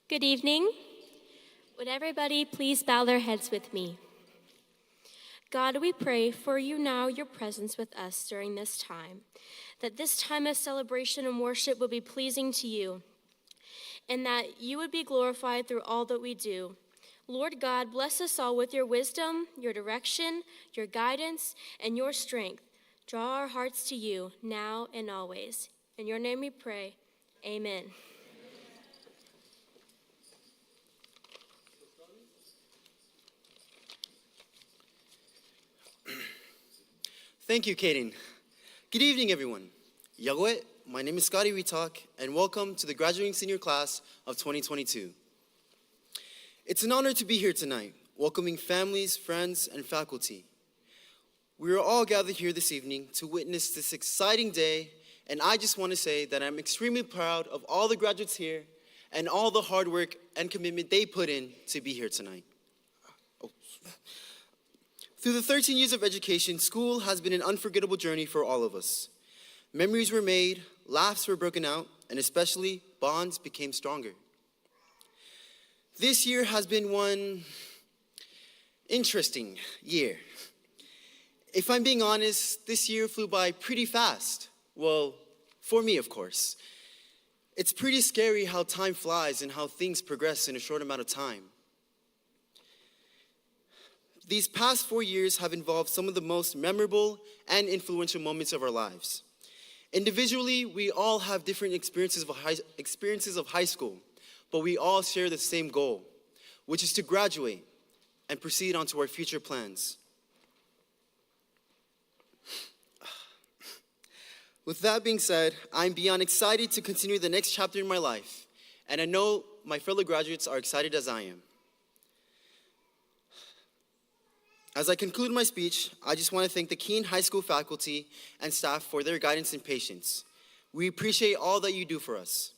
Good evening. Would everybody please bow their heads with me? God, we pray for you now, your presence with us during this time, that this time of celebration and worship will be pleasing to you, and that you would be glorified through all that we do. Lord God, bless us all with your wisdom, your direction, your guidance, and your strength. Draw our hearts to you now and always. In your name we pray. Amen. Thank you, Keene. Good evening, everyone. Yagoe, my name is Scotty Retalk, and welcome to the graduating senior class of 2022. It's an honor to be here tonight, welcoming families, friends, and faculty. We are all gathered here this evening to witness this exciting day, and I just want to say that I'm extremely proud of all the graduates here and all the hard work and commitment they put in to be here tonight. Through the 13 years of education, school has been an unforgettable journey for all of us. Memories were made, laughs were broken out, and especially bonds became stronger. This year has been one interesting year. If I'm being honest, this year flew by pretty fast. Well, for me, of course. It's pretty scary how time flies and how things progress in a short amount of time. These past 4 years have involved some of the most memorable and influential moments of our lives. Individually, we all have different experiences of high school, but we all share the same goal, which is to graduate and proceed on to our future plans. With that being said, I'm beyond excited to continue the next chapter in my life, and I know my fellow graduates are excited as I am. As I conclude my speech, I just want to thank the Keene High School faculty and staff for their guidance and patience. We appreciate all that you do for us,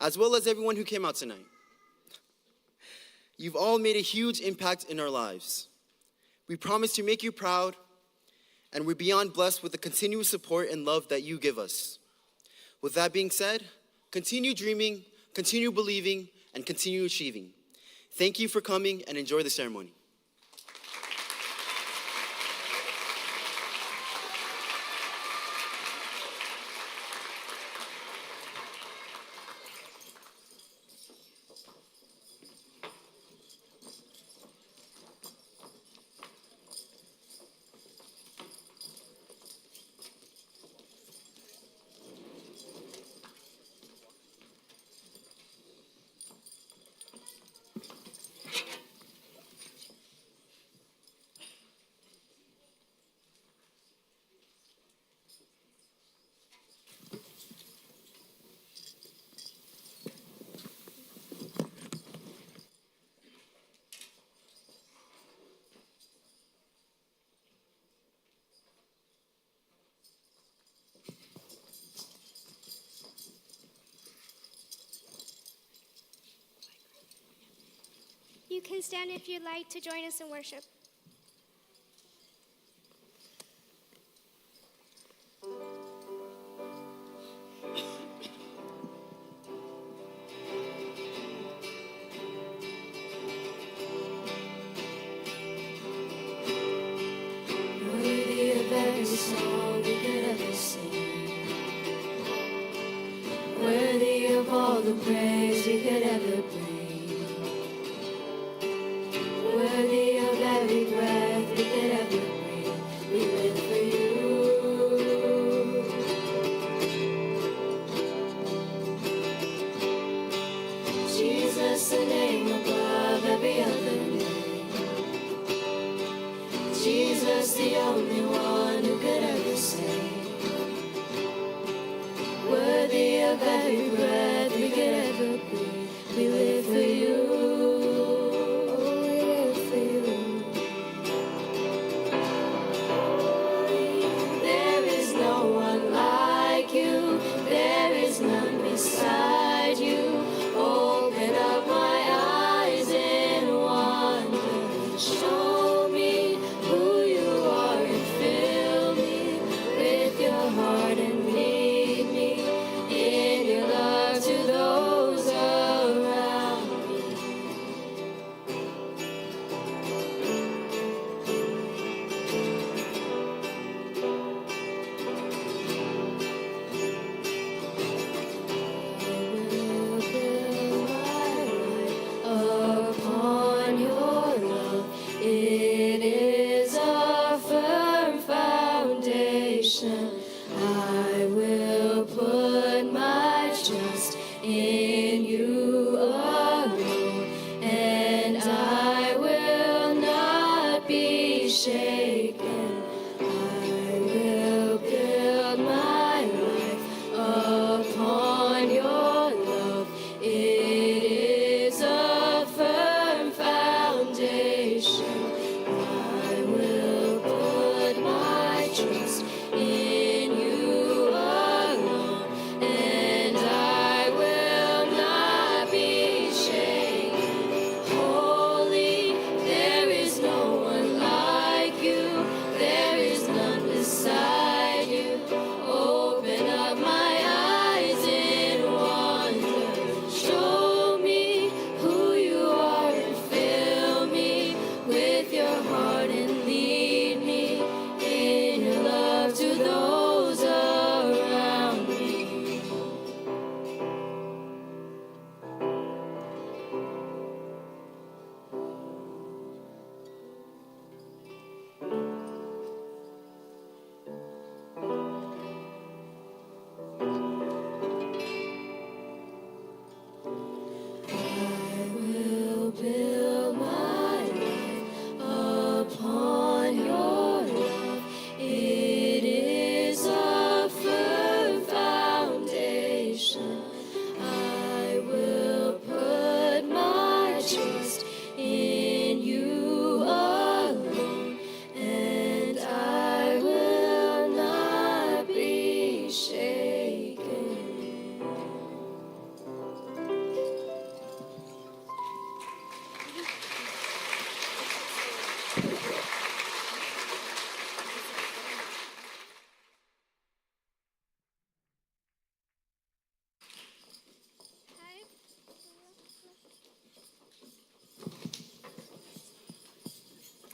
as well as everyone who came out tonight. You've all made a huge impact in our lives. We promise to make you proud, and we're beyond blessed with the continuous support and love that you give us. With that being said, continue dreaming, continue believing, and continue achieving. Thank you for coming, and enjoy the ceremony. You can stand if you'd like to join us in worship. Worthy of every song we could ever sing, worthy of all the praise we could ever bring. Worthy of every breath we could ever breathe, we live for you. Jesus, the name above every other name. Jesus, the only one who could ever save. Worthy of every breath we could ever breathe, we live for you. Beside you, open up my eyes in wonder. Show me who you are and fill me with your heart and lead me in your love to those around.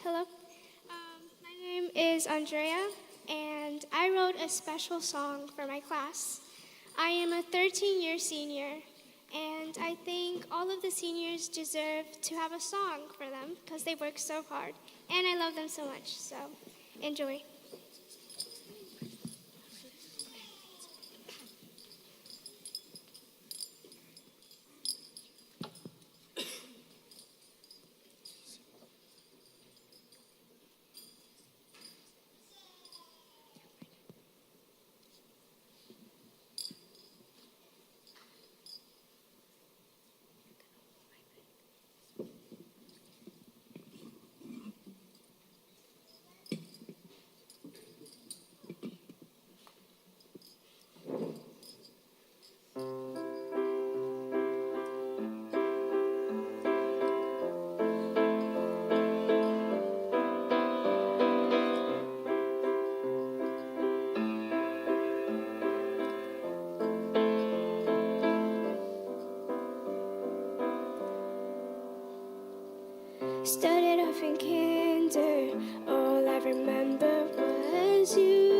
Hello. My name is Andrea, and I wrote a special song for my class. I am a 13-year senior, and I think all of the seniors deserve to have a song for them because they work so hard, and I love them so much, so enjoy. Started off in kinder, all I remember was you.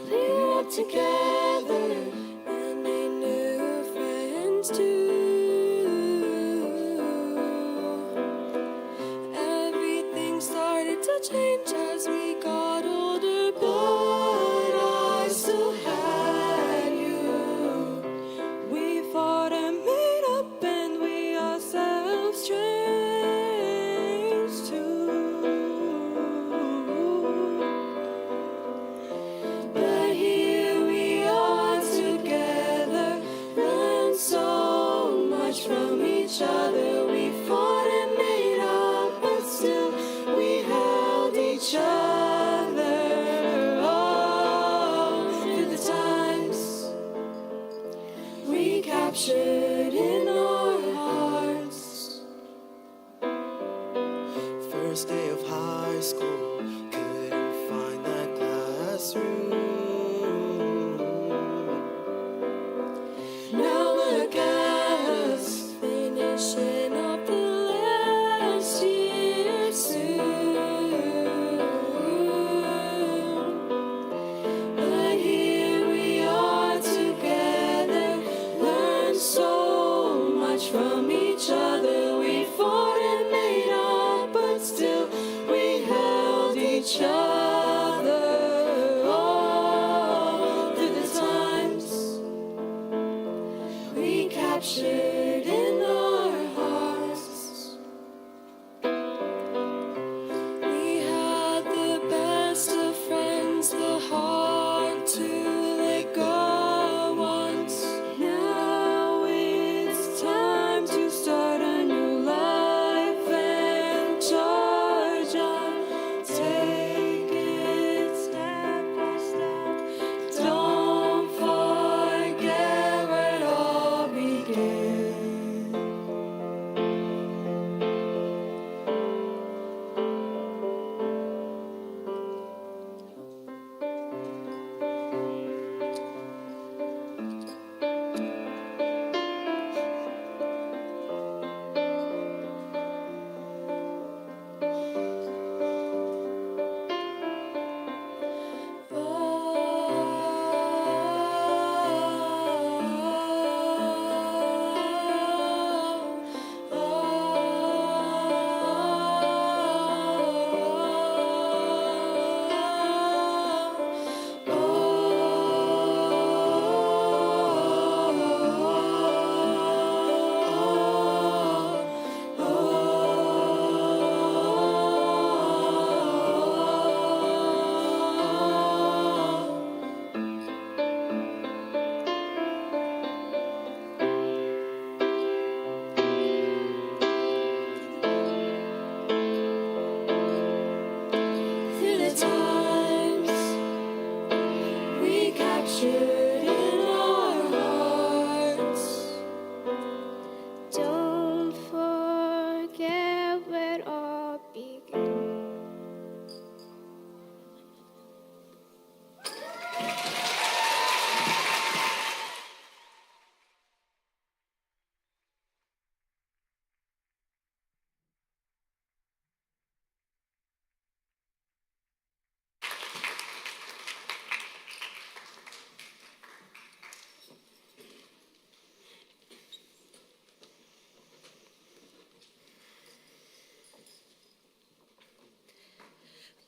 We grew up together and made new friends too. Everything started to change as we got older, but I still had you. We fought and made up and we ourselves changed too. But here we are together, learned so much from each other. We fought and made up, but still we held each other. Oh, through the times recaptured in our hearts. First day of high school, couldn't find that classroom. Now look at us, finishing up the last year soon. But here we are together, learned so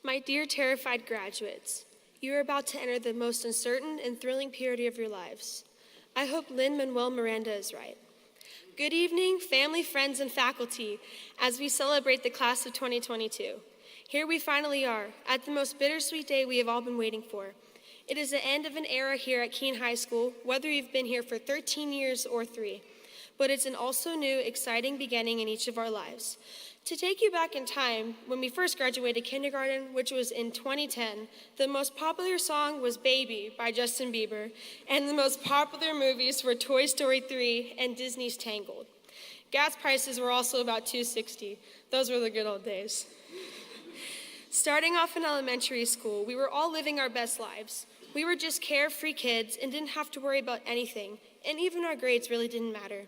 My dear terrified graduates, you are about to enter the most uncertain and thrilling period of your lives. I hope Lin-Manuel Miranda is right. Good evening, family, friends, and faculty, as we celebrate the class of 2022. Here we finally are, at the most bittersweet day we have all been waiting for. It is the end of an era here at Keene High School, whether you've been here for 13 years or 3. But it's an also new, exciting beginning in each of our lives. To take you back in time, when we first graduated kindergarten, which was in 2010, the most popular song was Baby by Justin Bieber, and the most popular movies were Toy Story 3 and Disney's Tangled. Gas prices were also about $2.60. Those were the good old days. Starting off in elementary school, we were all living our best lives. We were just carefree kids and didn't have to worry about anything, and even our grades really didn't matter.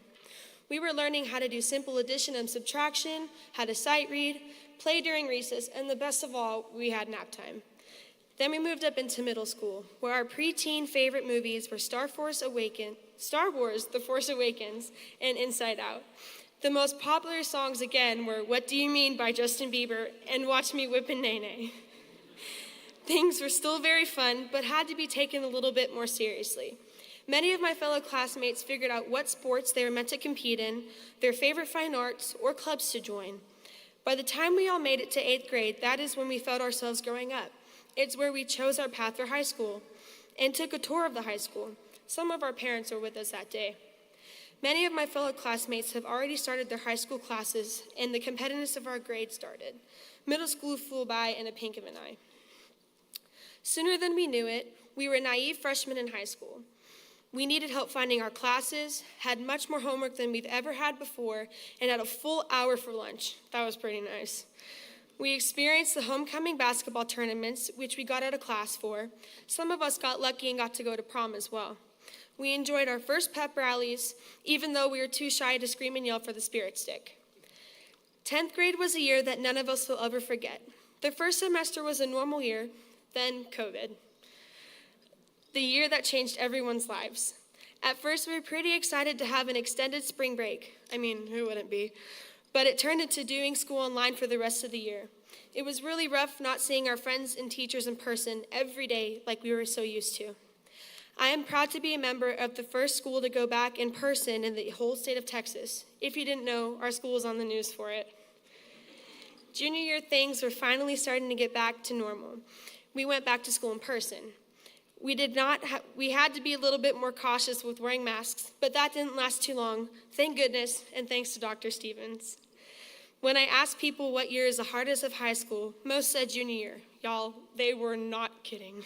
We were learning how to do simple addition and subtraction, how to sight read, play during recess, and the best of all, we had nap time. Then we moved up into middle school, where our preteen favorite movies were Star Wars: The Force Awakens, and Inside Out. The most popular songs again were What Do You Mean by Justin Bieber and Watch Me Whippin' Nay Nay. Things were still very fun, but had to be taken a little bit more seriously. Many of my fellow classmates figured out what sports they were meant to compete in, their favorite fine arts, or clubs to join. By the time we all made it to 8th grade, that is when we felt ourselves growing up. It's where we chose our path for high school and took a tour of the high school. Some of our parents were with us that day. Many of my fellow classmates have already started their high school classes, and the competitiveness of our grades started. Middle school flew by in a blink of an eye. Sooner than we knew it, we were naive freshmen in high school. We needed help finding our classes, had much more homework than we've ever had before, and had a full hour for lunch. That was pretty nice. We experienced the homecoming basketball tournaments, which we got out of class for. Some of us got lucky and got to go to prom as well. We enjoyed our first pep rallies, even though we were too shy to scream and yell for the spirit stick. 10th grade was a year that none of us will ever forget. The first semester was a normal year, then COVID. The year that changed everyone's lives. At first, we were pretty excited to have an extended spring break. I mean, who wouldn't be? But it turned into doing school online for the rest of the year. It was really rough not seeing our friends and teachers in person every day like we were so used to. I am proud to be a member of the first school to go back in person in the whole state of Texas. If you didn't know, our school was on the news for it. Junior year, things were finally starting to get back to normal. We went back to school in person. We had to be a little bit more cautious with wearing masks, but that didn't last too long. Thank goodness, and thanks to Dr. Stevens. When I asked people what year is the hardest of high school, most said junior year. Y'all, they were not kidding.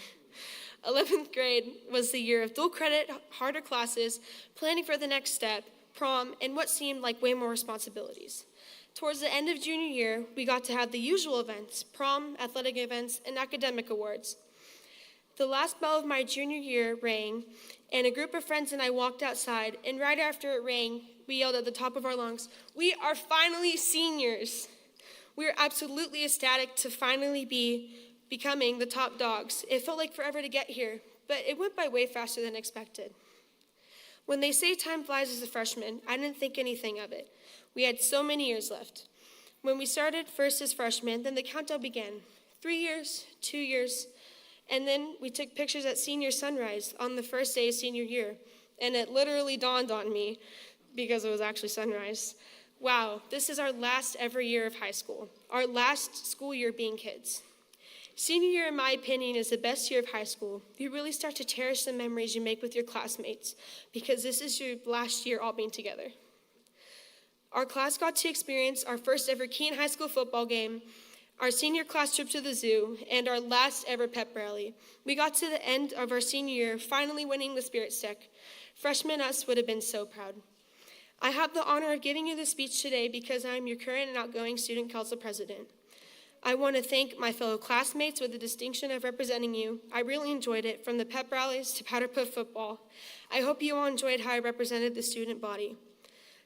11th grade was the year of dual credit, harder classes, planning for the next step, prom, and what seemed like way more responsibilities. Towards the end of junior year, we got to have the usual events, prom, athletic events, and academic awards. The last bell of my junior year rang, and a group of friends and I walked outside, and right after it rang, we yelled at the top of our lungs, "We are finally seniors!" We were absolutely ecstatic to finally be becoming the top dogs. It felt like forever to get here, but it went by way faster than expected. When they say time flies as a freshman, I didn't think anything of it. We had so many years left. When we started first as freshmen, then the countdown began. 3 years, 2 years, and then we took pictures at senior sunrise on the first day of senior year, and it literally dawned on me, because it was actually sunrise, wow, this is our last ever year of high school, our last school year being kids. Senior year, in my opinion, is the best year of high school. You really start to cherish the memories you make with your classmates, because this is your last year all being together. Our class got to experience our first ever Keene High School football game, our senior class trip to the zoo, and our last ever pep rally. We got to the end of our senior year, finally winning the spirit stick. Freshman us would have been so proud. I have the honor of giving you this speech today because I am your current and outgoing student council president. I want to thank my fellow classmates with the distinction of representing you. I really enjoyed it, from the pep rallies to powder puff football. I hope you all enjoyed how I represented the student body.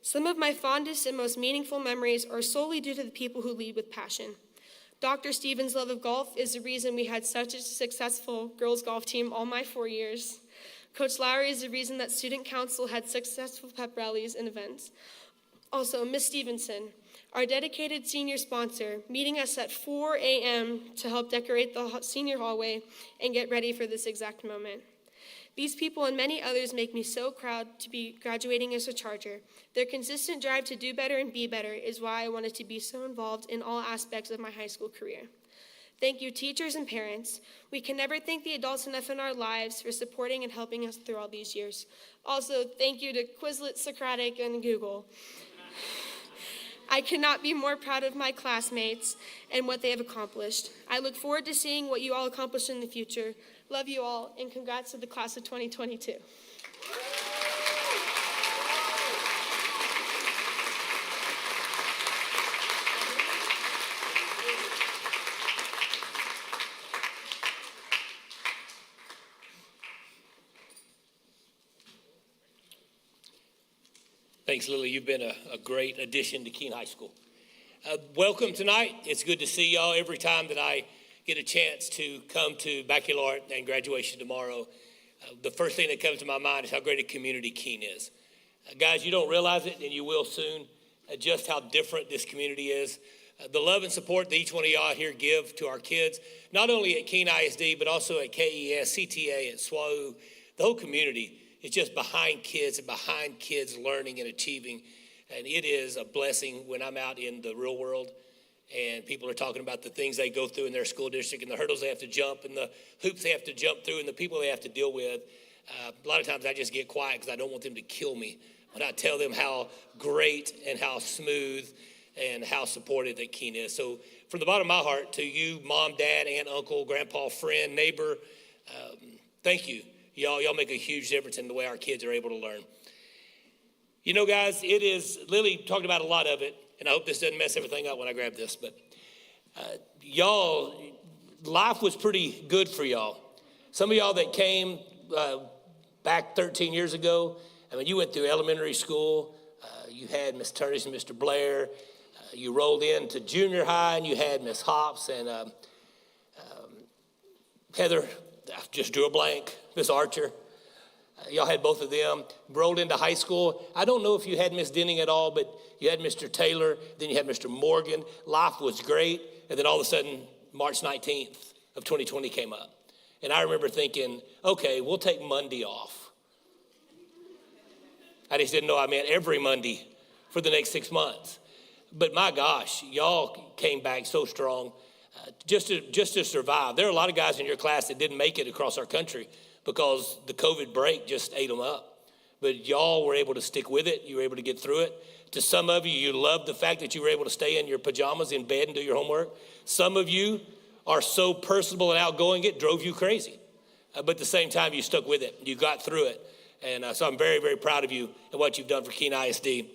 Some of my fondest and most meaningful memories are solely due to the people who lead with passion. Dr. Stevens' love of golf is the reason we had such a successful girls' golf team all my 4 years. Coach Lowry is the reason that student council had successful pep rallies and events. Also, Miss Stevenson, Our dedicated senior sponsor, meeting us at 4 a.m. to help decorate the senior hallway and get ready for this exact moment. These people and many others make me so proud to be graduating as a Charger. Their consistent drive to do better and be better is why I wanted to be so involved in all aspects of my high school career. Thank you, teachers and parents. We can never thank the adults enough in our lives for supporting and helping us through all these years. Also, thank you to Quizlet, Socratic, and Google. I cannot be more proud of my classmates and what they have accomplished. I look forward to seeing what you all accomplish in the future. Love you all, and congrats to the class of 2022. Thanks, Lily. You've been a great addition to Keene High School. Welcome tonight. It's good to see y'all every time that I get a chance to come to Baccalaureate and graduation tomorrow. The first thing that comes to my mind is how great a community Keene is. Guys, you don't realize it, and you will soon, just how different this community is. The love and support that each one of y'all here give to our kids, not only at Keene ISD, but also at KES, CTA, at SWAU, the whole community. It's just behind kids and behind kids learning and achieving. And it is a blessing when I'm out in the real world and people are talking about the things they go through in their school district and the hurdles they have to jump and the hoops they have to jump through and the people they have to deal with. A lot of times I just get quiet because I don't want them to kill me. But I tell them how great and how smooth and how supportive that Keene is. So from the bottom of my heart to you, mom, dad, aunt, uncle, grandpa, friend, neighbor, thank you. Y'all make a huge difference in the way our kids are able to learn. You know, guys, it is, Lily talked about a lot of it, and I hope this doesn't mess everything up when I grab this, but y'all, life was pretty good for y'all. Some of y'all that came back 13 years ago, I mean, you went through elementary school, you had Miss Turners and Mr. Blair, you rolled into junior high, and you had Miss Hops and Heather, I just drew a blank, Miss Archer. Y'all had both of them. Rolled into high school. I don't know if you had Miss Denning at all, but you had Mr. Taylor, then you had Mr. Morgan. Life was great. And then all of a sudden, March 19th of 2020 came up. And I remember thinking, okay, we'll take Monday off. I just didn't know I meant every Monday for the next 6 months. But my gosh, y'all came back so strong just to survive. There are a lot of guys in your class that didn't make it across our country because the COVID break just ate them up. But y'all were able to stick with it. You were able to get through it. To some of you, you loved the fact that you were able to stay in your pajamas in bed and do your homework. Some of you are so personable and outgoing, it drove you crazy. But at the same time, you stuck with it. You got through it. And so I'm very, very proud of you and what you've done for Keene ISD.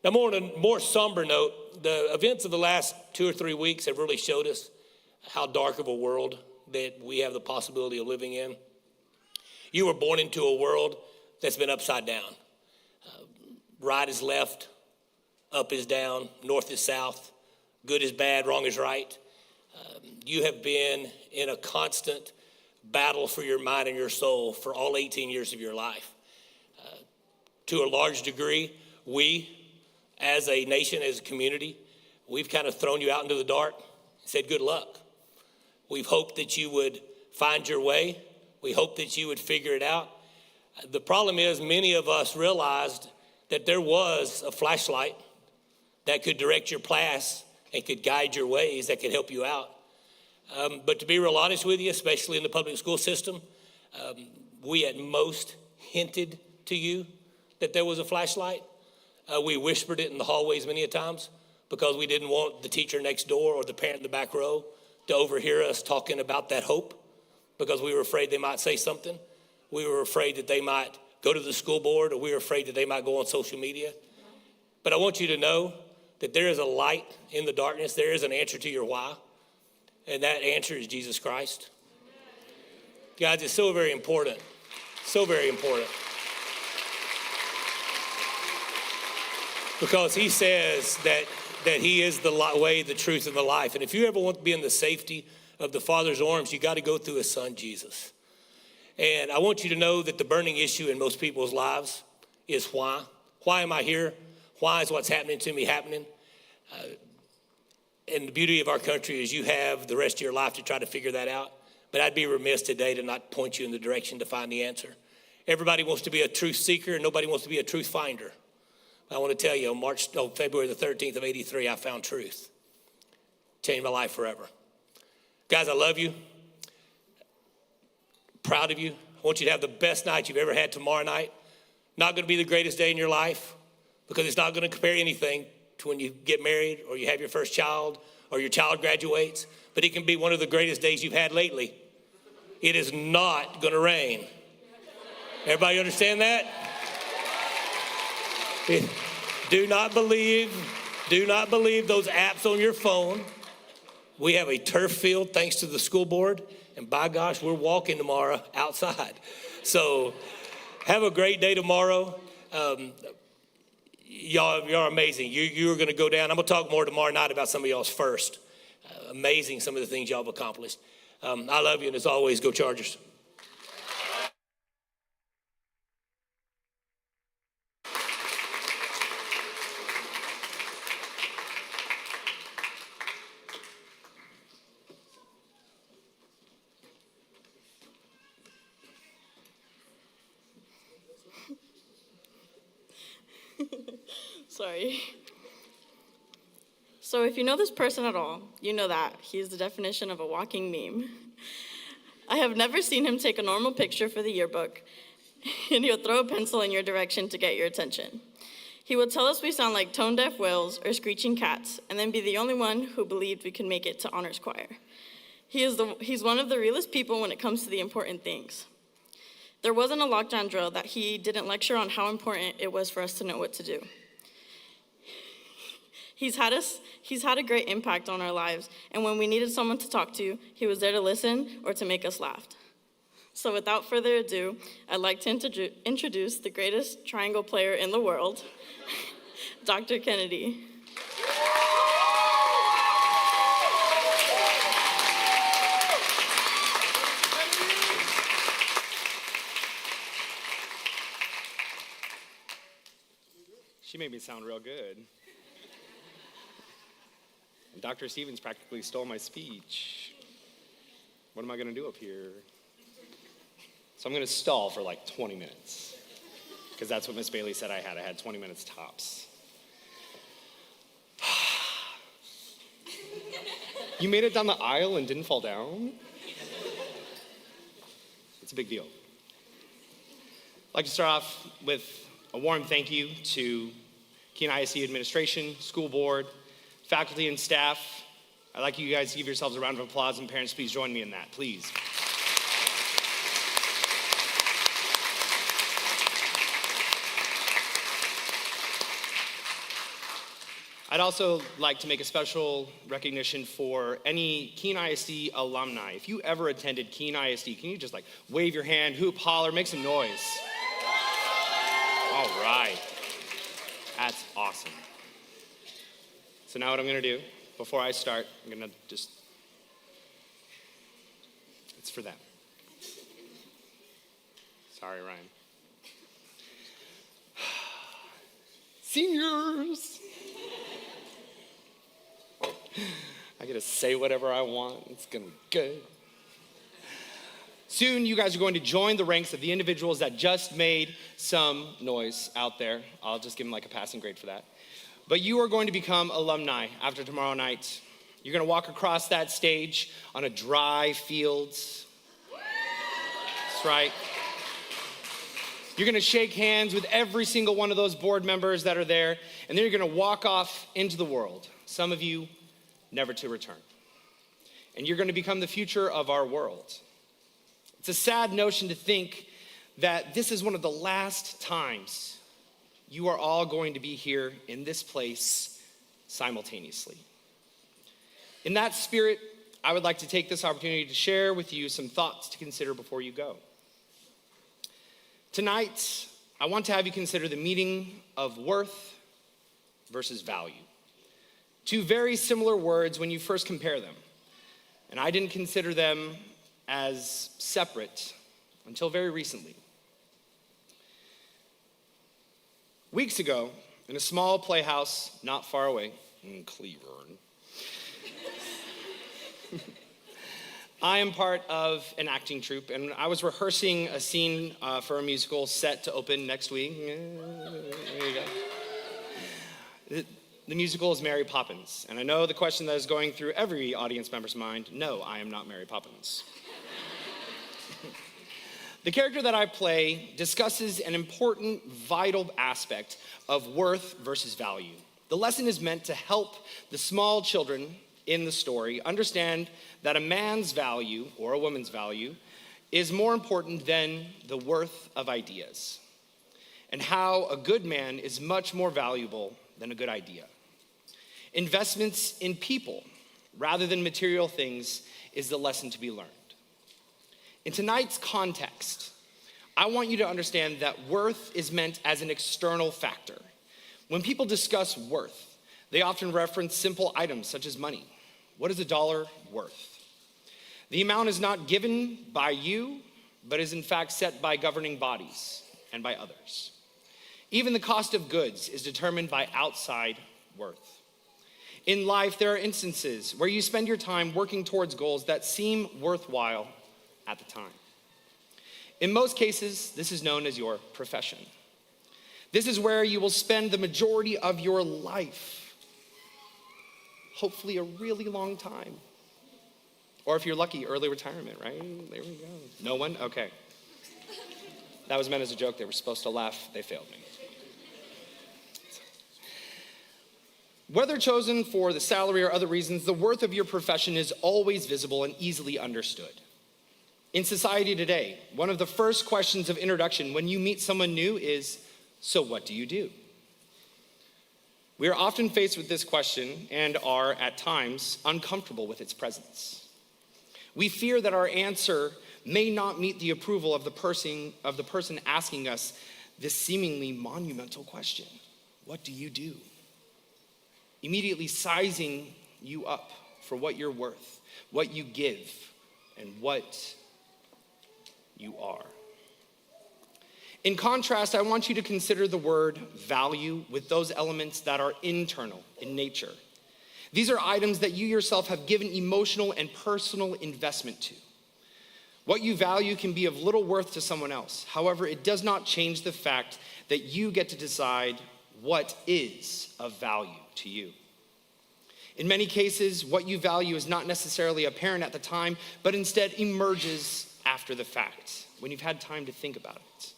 Now, on a more somber note, the events of the last 2 or 3 weeks have really showed us how dark of a world that we have the possibility of living in. You were born into a world that's been upside down. Right is left, up is down, north is south, good is bad, wrong is right. You have been in a constant battle for your mind and your soul for all 18 years of your life. To a large degree, we, as a nation, as a community, we've kind of thrown you out into the dark and said, good luck. We've hoped that you would find your way. We hope that you would figure it out. The problem is many of us realized that there was a flashlight that could direct your path and could guide your ways, that could help you out. But to be real honest with you, especially in the public school system, we at most hinted to you that there was a flashlight. We whispered it in the hallways many a times because we didn't want the teacher next door or the parent in the back row to overhear us talking about that hope because we were afraid they might say something. We were afraid that they might go to the school board, or we were afraid that they might go on social media. But I want you to know that there is a light in the darkness. There is an answer to your why, and that answer is Jesus Christ. Guys, it's so very important, so very important. Because he says that he is the way, the truth, and the life. And if you ever want to be in the safety of the Father's arms, you got to go through his son, Jesus. And I want you to know that the burning issue in most people's lives is why. Why am I here? Why is what's happening to me happening? And the beauty of our country is you have the rest of your life to try to figure that out. But I'd be remiss today to not point you in the direction to find the answer. Everybody wants to be a truth seeker, and nobody wants to be a truth finder. I want to tell you, on February the 13th of 83, I found truth. Changed my life forever. Guys, I love you. Proud of you. I want you to have the best night you've ever had tomorrow night. Not going to be the greatest day in your life, because it's not going to compare anything to when you get married or you have your first child or your child graduates, but it can be one of the greatest days you've had lately. It is not going to rain. Everybody understand that? Do not believe those apps on your phone. We have a turf field thanks to the school board, and by gosh, we're walking tomorrow outside. So have a great day tomorrow. Y'all are amazing. You are going to go down. I'm going to talk more tomorrow night about some of y'all's first. Amazing, some of the things y'all have accomplished. I love you, and as always, go Chargers. Sorry. So if you know this person at all, you know that he is the definition of a walking meme. I have never seen him take a normal picture for the yearbook, and he'll throw a pencil in your direction to get your attention. He will tell us we sound like tone-deaf whales or screeching cats, and then be the only one who believed we could make it to honors choir. He's one of the realest people when it comes to the important things. There wasn't a lockdown drill that he didn't lecture on how important it was for us to know what to do. He's had a great impact on our lives, and when we needed someone to talk to, he was there to listen or to make us laugh. So without further ado, I'd like to introduce the greatest triangle player in the world, Dr. Kennedy. She made me sound real good. And Dr. Stevens practically stole my speech. What am I going to do up here? So I'm going to stall for like 20 minutes, because that's what Miss Bailey said I had. I had 20 minutes tops. You made it down the aisle and didn't fall down? It's a big deal. I'd like to start off with a warm thank you to Keene ISD administration, school board, faculty and staff. I'd like you guys to give yourselves a round of applause, and parents, please join me in that, please. I'd also like to make a special recognition for any Keene ISD alumni. If you ever attended Keene ISD, can you just like wave your hand, hoop, holler, make some noise? All right. That's awesome. So now what I'm going to do, before I start, I'm going to just, it's for them. Sorry, Ryan. Seniors! I get to say whatever I want. It's going to be good. Soon, you guys are going to join the ranks of the individuals that just made some noise out there. I'll just give them like a passing grade for that. But you are going to become alumni after tomorrow night. You're going to walk across that stage on a dry field. That's right. You're going to shake hands with every single one of those board members that are there, and then you're going to walk off into the world. Some of you, never to return. And you're going to become the future of our world. It's a sad notion to think that this is one of the last times you are all going to be here in this place simultaneously. In that spirit, I would like to take this opportunity to share with you some thoughts to consider before you go. Tonight, I want to have you consider the meaning of worth versus value. Two very similar words when you first compare them. And I didn't consider them as separate until very recently. Weeks ago, in a small playhouse not far away, Cleburne. I am part of an acting troupe, and I was rehearsing a scene for a musical set to open next week. There you go. The musical is Mary Poppins, and I know the question that is going through every audience member's mind: no, I am not Mary Poppins. The character that I play discusses an important, vital aspect of worth versus value. The lesson is meant to help the small children in the story understand that a man's value or a woman's value is more important than the worth of ideas, and how a good man is much more valuable than a good idea. Investments in people rather than material things is the lesson to be learned. In tonight's context, I want you to understand that worth is meant as an external factor. When people discuss worth, they often reference simple items such as money. What is $1 worth? The amount is not given by you, but is in fact set by governing bodies and by others. Even the cost of goods is determined by outside worth. In life, there are instances where you spend your time working towards goals that seem worthwhile at the time. In most cases, this is known as your profession. This is where you will spend the majority of your life. Hopefully a really long time. Or if you're lucky, early retirement, right? There we go. No one? Okay. That was meant as a joke. They were supposed to laugh. They failed me. Whether chosen for the salary or other reasons, the worth of your profession is always visible and easily understood. In society today, one of the first questions of introduction when you meet someone new is, so what do you do? We are often faced with this question and are, at times, uncomfortable with its presence. We fear that our answer may not meet the approval of the person asking us this seemingly monumental question. What do you do? Immediately sizing you up for what you're worth, what you give, and what you are. In contrast, I want you to consider the word value with those elements that are internal in nature. These are items that you yourself have given emotional and personal investment to. What you value can be of little worth to someone else. However, it does not change the fact that you get to decide what is of value to you. In many cases, what you value is not necessarily apparent at the time, but instead emerges after the fact, when you've had time to think about it.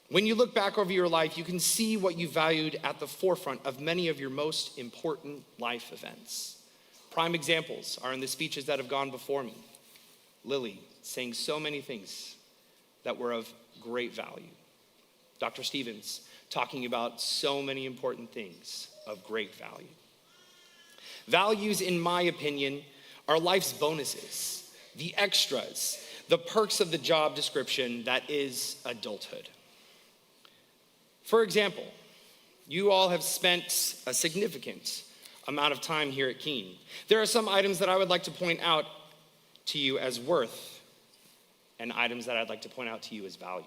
When you look back over your life, you can see what you valued at the forefront of many of your most important life events. Prime examples are in the speeches that have gone before me. Lily saying so many things that were of great value. Dr. Stevens talking about so many important things of great value. Values, in my opinion, are life's bonuses, the extras, the perks of the job description that is adulthood. For example, you all have spent a significant amount of time here at Keene. There are some items that I would like to point out to you as worth and items that I'd like to point out to you as value.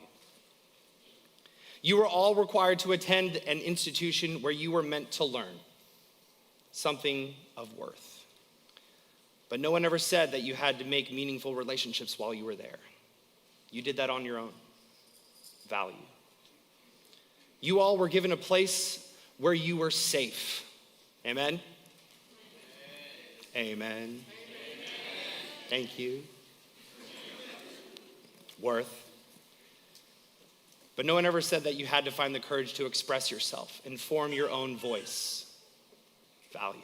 You were all required to attend an institution where you were meant to learn something of worth. But no one ever said that you had to make meaningful relationships while you were there. You did that on your own. Value. You all were given a place where you were safe. Amen? Amen. Amen. Thank you. Worth. But no one ever said that you had to find the courage to express yourself and form your own voice. Value.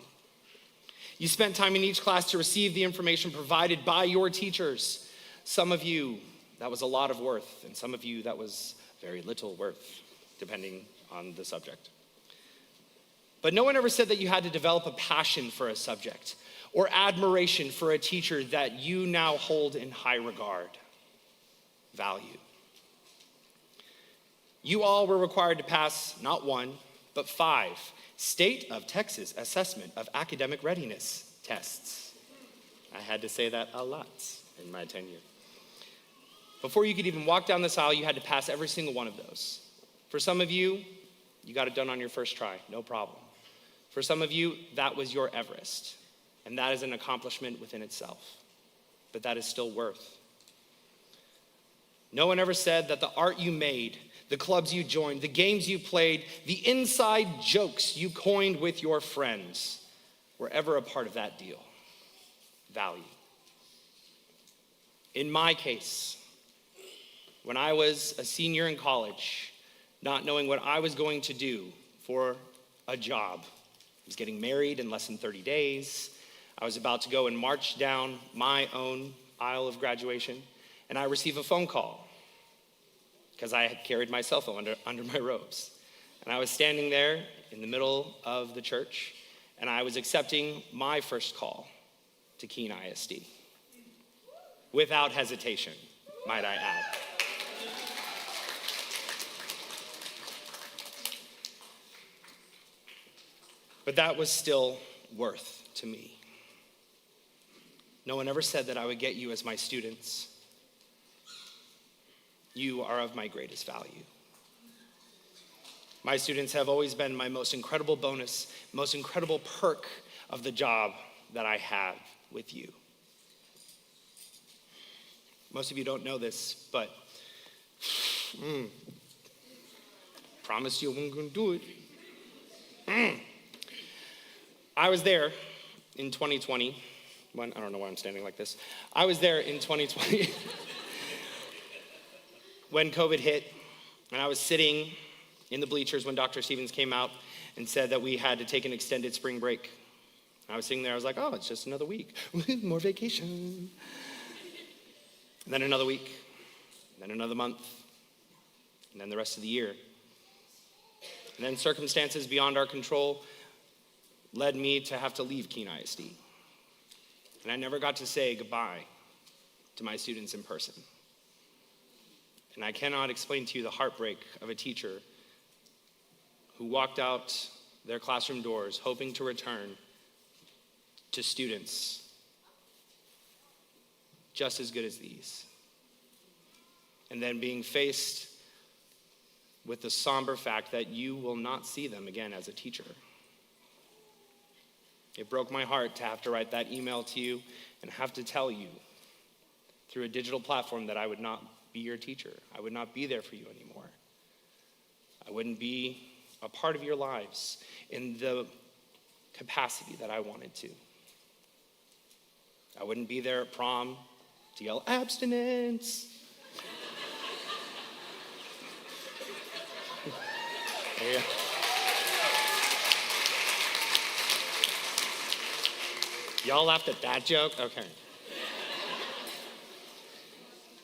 You spent time in each class to receive the information provided by your teachers. Some of you, that was a lot of worth, and some of you, that was very little worth, depending on the subject. But no one ever said that you had to develop a passion for a subject or admiration for a teacher that you now hold in high regard. Value. You all were required to pass not one, but 5 State of Texas Assessment of Academic Readiness tests. I had to say that a lot in my tenure. Before you could even walk down this aisle, you had to pass every single one of those. For some of you, you got it done on your first try, no problem. For some of you, that was your Everest, and that is an accomplishment within itself, but that is still worth. No one ever said that the art you made, the clubs you joined, the games you played, the inside jokes you coined with your friends were ever a part of that deal. Value. In my case, when I was a senior in college, not knowing what I was going to do for a job, I was getting married in less than 30 days. I was about to go and march down my own aisle of graduation, and I received a phone call because I had carried my cell phone under my robes. And I was standing there in the middle of the church, and I was accepting my first call to Keene ISD. Without hesitation, might I add. But that was still worth to me. No one ever said that I would get you as my students. You are of my greatest value. My students have always been my most incredible bonus, most incredible perk of the job that I have with you. Most of you don't know this, but promised you I wasn't gonna do it. I was there in 2020, I don't know why I'm standing like this. I was there in 2020 when COVID hit, and I was sitting in the bleachers when Dr. Stevens came out and said that we had to take an extended spring break. I was sitting there, I was like, oh, it's just another week, more vacation. And then another week, and then another month, and then the rest of the year. And then circumstances beyond our control led me to have to leave Keene ISD. And I never got to say goodbye to my students in person. And I cannot explain to you the heartbreak of a teacher who walked out their classroom doors hoping to return to students just as good as these. And then being faced with the somber fact that you will not see them again as a teacher. It broke my heart to have to write that email to you and have to tell you through a digital platform that I would not be your teacher. I would not be there for you anymore. I wouldn't be a part of your lives in the capacity that I wanted to. I wouldn't be there at prom to yell, abstinence. Yeah. Y'all laughed at that joke? Okay.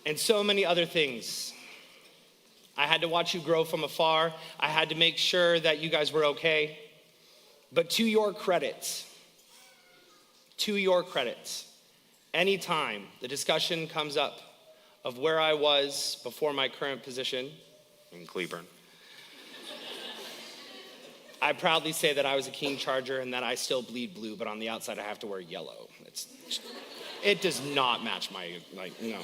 And so many other things. I had to watch you grow from afar. I had to make sure that you guys were okay. But to your credit, anytime the discussion comes up of where I was before my current position in Cleburne, I proudly say that I was a Keene Charger and that I still bleed blue, but on the outside I have to wear yellow. It does not match my, no.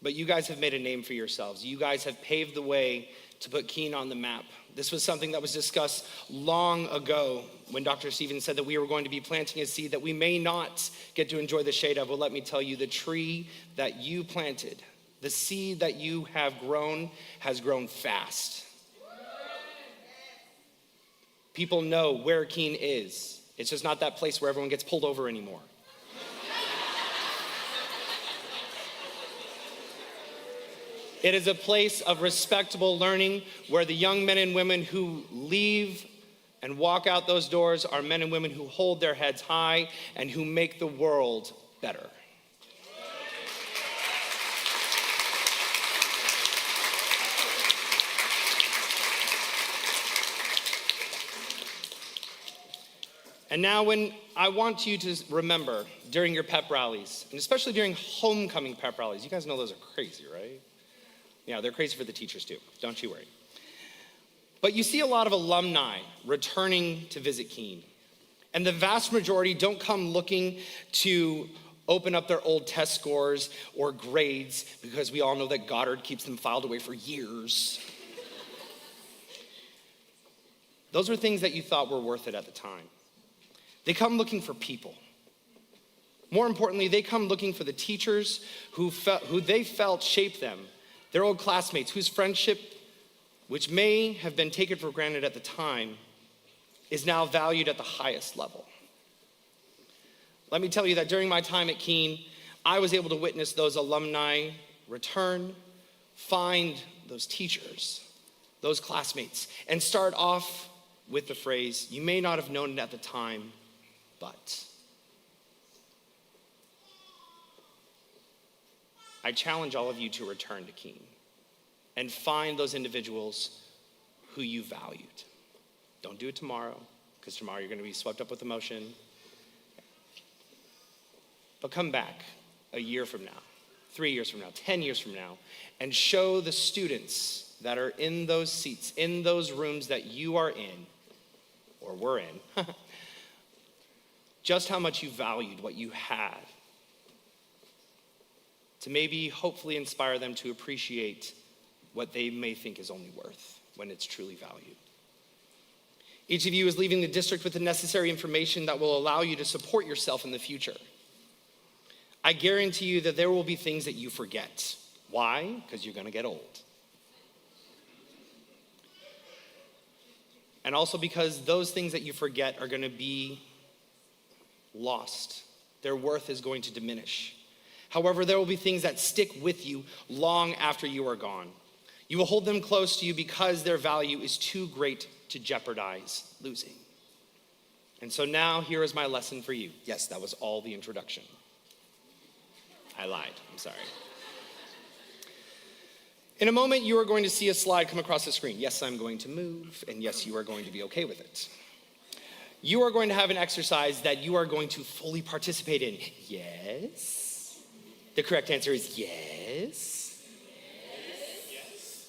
But you guys have made a name for yourselves. You guys have paved the way to put Keene on the map. This was something that was discussed long ago when Dr. Stevens said that we were going to be planting a seed that we may not get to enjoy the shade of. Well, let me tell you, the tree that you planted, the seed that you have grown has grown fast. People know where Keene is. It's just not that place where everyone gets pulled over anymore. It is a place of respectable learning where the young men and women who leave and walk out those doors are men and women who hold their heads high and who make the world better. And now when I want you to remember during your pep rallies, and especially during homecoming pep rallies, you guys know those are crazy, right? Yeah, they're crazy for the teachers too, don't you worry. But you see a lot of alumni returning to visit Keene. And the vast majority don't come looking to open up their old test scores or grades because we all know that Goddard keeps them filed away for years. Those were things that you thought were worth it at the time. They come looking for people. More importantly, they come looking for the teachers who they felt shaped them, their old classmates whose friendship, which may have been taken for granted at the time, is now valued at the highest level. Let me tell you that during my time at Keene, I was able to witness those alumni return, find those teachers, those classmates, and start off with the phrase, "You may not have known it at the time, but." I challenge all of you to return to Keene and find those individuals who you valued. Don't do it tomorrow, because tomorrow you're going to be swept up with emotion. But come back a year from now, 3 years from now, 10 years from now, and show the students that are in those seats, in those rooms that you are in, or were in, just how much you valued what you had, to maybe hopefully inspire them to appreciate what they may think is only worth when it's truly valued. Each of you is leaving the district with the necessary information that will allow you to support yourself in the future. I guarantee you that there will be things that you forget. Why? Because you're going to get old. And also because those things that you forget are going to be lost. Their worth is going to diminish. However, there will be things that stick with you long after you are gone. You will hold them close to you because their value is too great to jeopardize losing. And so now here is my lesson for you. Yes, that was all the introduction. I lied, I'm sorry. In a moment, you are going to see a slide come across the screen. Yes, I'm going to move, and yes, you are going to be okay with it. You are going to have an exercise that you are going to fully participate in. Yes? The correct answer is yes. Yes.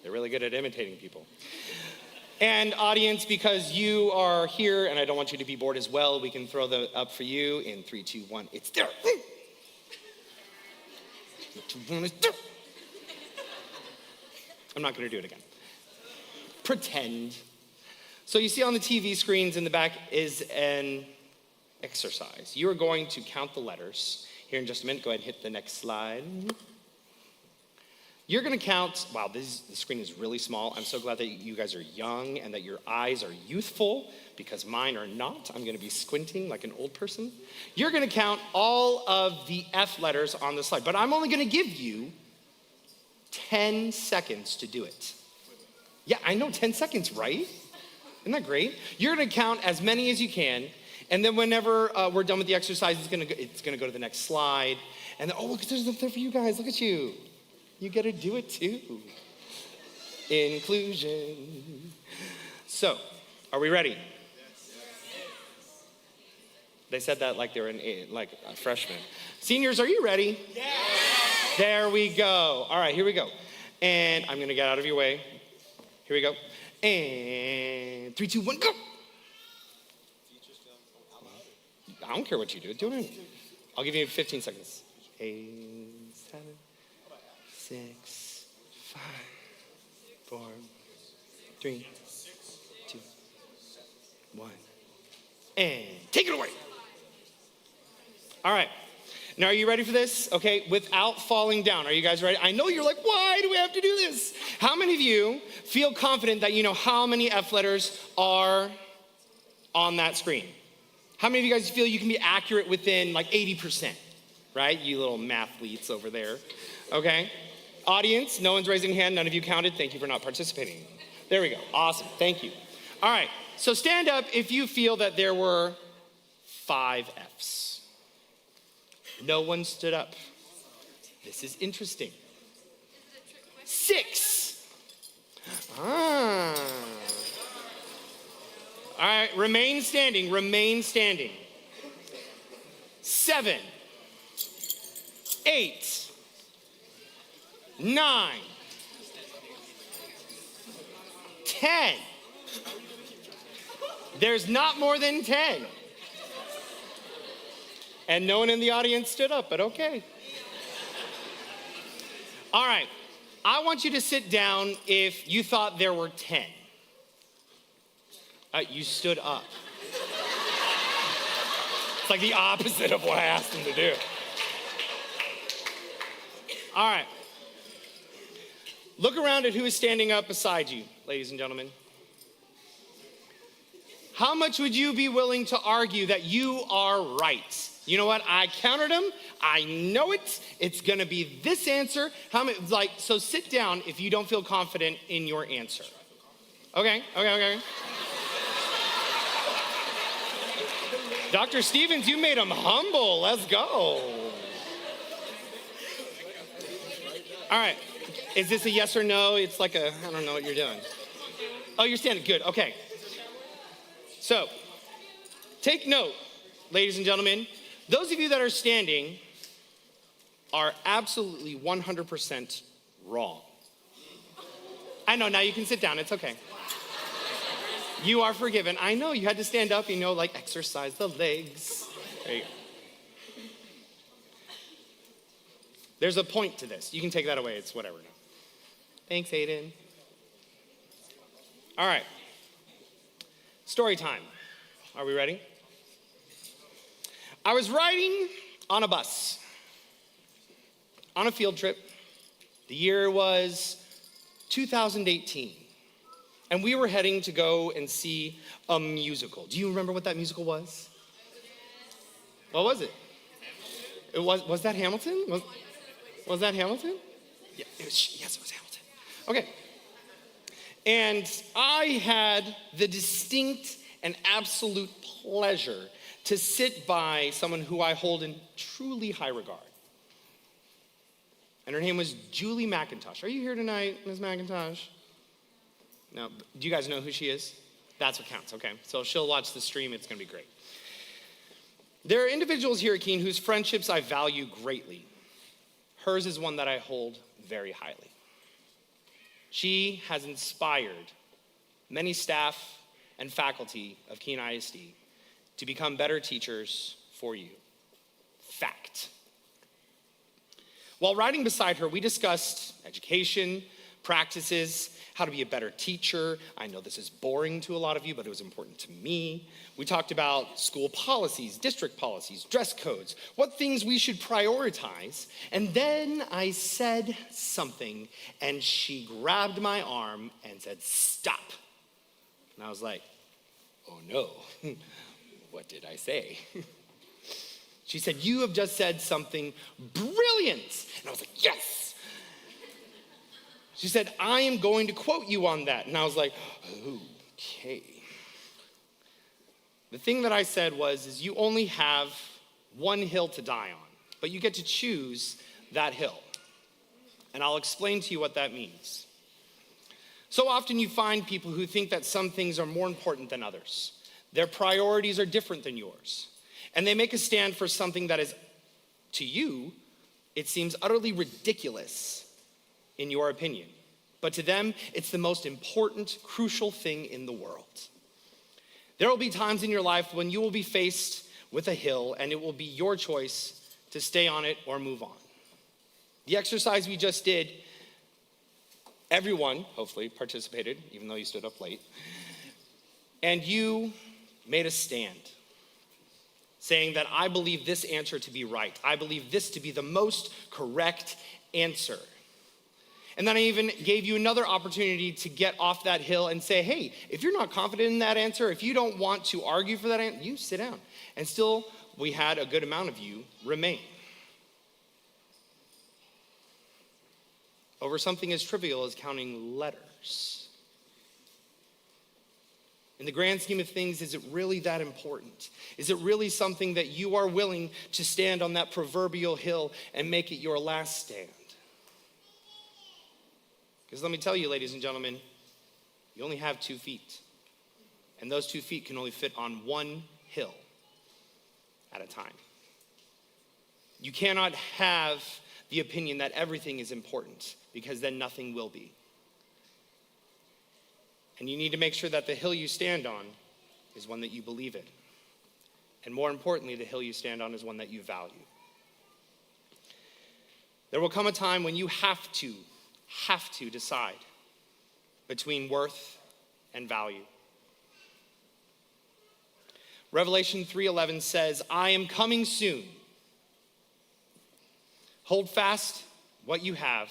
They're really good at imitating people. And audience, because you are here, and I don't want you to be bored as well, we can throw them up for you in 3, 2, 1. It's there. 3, 2, 1, it's there. I'm not going to do it again. Pretend. So you see on the TV screens in the back is an exercise. You are going to count the letters. Here in just a minute, go ahead and hit the next slide. You're going to count, wow, the screen is really small. I'm so glad that you guys are young and that your eyes are youthful, because mine are not. I'm going to be squinting like an old person. You're going to count all of the F letters on the slide, but I'm only going to give you 10 seconds to do it. Yeah, I know, 10 seconds, right? Isn't that great? You're going to count as many as you can. And then whenever we're done with the exercise, it's gonna go to the next slide. And then, oh, look, there's up there for you guys. Look at you. You get to do it too. Inclusion. So, are we ready? Yes. They said that like they were like a freshman. Seniors, are you ready? Yes. There we go. All right, here we go. And I'm gonna get out of your way. Here we go. And 3, 2, 1, go. I don't care what you do. Do it. I'll give you 15 seconds. 8, 7, 6, 5, 4, 3, 2, 1. And take it away. All right. Now, are you ready for this? Okay, without falling down. Are you guys ready? I know you're like, why do we have to do this? How many of you feel confident that you know how many F letters are on that screen? How many of you guys feel you can be accurate within like 80%, right? You little mathletes over there, okay? Audience, no one's raising a hand, none of you counted. Thank you for not participating. There we go, awesome, thank you. All right, so stand up if you feel that there were 5 Fs. No one stood up. This is interesting. 6. Ah. All right, remain standing, remain standing. 7, 8, 9, 10. There's not more than 10. And no one in the audience stood up, but okay. All right, I want you to sit down if you thought there were 10. You stood up. It's like the opposite of what I asked him to do. All right. Look around at who is standing up beside you, ladies and gentlemen. How much would you be willing to argue that you are right? You know what? I counted them. I know it. It's going to be this answer. So sit down if you don't feel confident in your answer. Okay. Dr. Stevens, you made him humble. Let's go. All right. Is this a yes or no? It's like I don't know what you're doing. Oh, you're standing. Good. Okay. So, take note, ladies and gentlemen. Those of you that are standing are absolutely 100% wrong. I know, now you can sit down. It's okay. You are forgiven. I know, you had to stand up, exercise the legs. There you go. There's a point to this. You can take that away. It's whatever now. Thanks, Aiden. All right. Story time. Are we ready? I was riding on a bus on a field trip. The year was 2018. And we were heading to go and see a musical. Do you remember what that musical was? What was it? Was that Hamilton? Was that Hamilton? Yeah, yes, it was Hamilton. Okay. And I had the distinct and absolute pleasure to sit by someone who I hold in truly high regard. And her name was Julie McIntosh. Are you here tonight, Ms. McIntosh? No, do you guys know who she is? That's what counts, okay. So she'll watch the stream, it's gonna be great. There are individuals here at Keene whose friendships I value greatly. Hers is one that I hold very highly. She has inspired many staff and faculty of Keene ISD to become better teachers for you. Fact. While riding beside her, we discussed education, practices, how to be a better teacher. I know this is boring to a lot of you, but it was important to me. We talked about school policies, district policies, dress codes, what things we should prioritize. And then I said something, and she grabbed my arm and said, "Stop." And I was like, oh no, what did I say? She said, "You have just said something brilliant." And I was like, yes. She said, "I am going to quote you on that." And I was like, okay. The thing that I said is you only have one hill to die on, but you get to choose that hill. And I'll explain to you what that means. So often you find people who think that some things are more important than others. Their priorities are different than yours. And they make a stand for something that is, to you, it seems utterly ridiculous in your opinion. But to them, it's the most important, crucial thing in the world. There will be times in your life when you will be faced with a hill, and it will be your choice to stay on it or move on. The exercise we just did, everyone, hopefully, participated, even though you stood up late. And you made a stand, saying that I believe this answer to be right. I believe this to be the most correct answer. And then I even gave you another opportunity to get off that hill and say, hey, if you're not confident in that answer, if you don't want to argue for that answer, you sit down. And still, we had a good amount of you remain. Over something as trivial as counting letters. In the grand scheme of things, is it really that important? Is it really something that you are willing to stand on that proverbial hill and make it your last stand? Because let me tell you, ladies and gentlemen, you only have 2 feet. And those 2 feet can only fit on one hill at a time. You cannot have the opinion that everything is important, because then nothing will be. And you need to make sure that the hill you stand on is one that you believe in. And more importantly, the hill you stand on is one that you value. There will come a time when you have to decide between worth and value. Revelation 3:11 says, I am coming soon. Hold fast what you have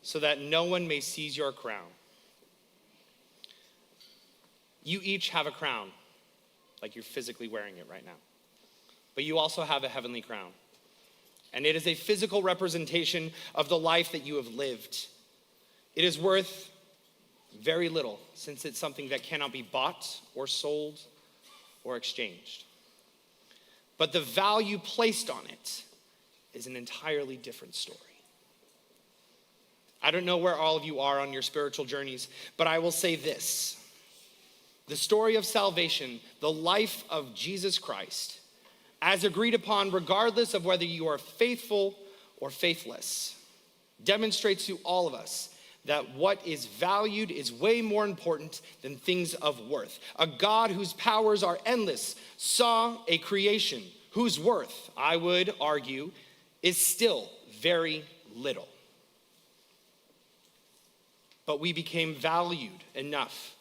so that no one may seize your crown. You each have a crown, like you're physically wearing it right now. But you also have a heavenly crown. And it is a physical representation of the life that you have lived. It is worth very little, since it's something that cannot be bought or sold or exchanged. But the value placed on it is an entirely different story. I don't know where all of you are on your spiritual journeys, but I will say this. The story of salvation, the life of Jesus Christ, as agreed upon regardless of whether you are faithful or faithless, demonstrates to all of us that what is valued is way more important than things of worth. A God whose powers are endless saw a creation whose worth, I would argue, is still very little. But we became valued enough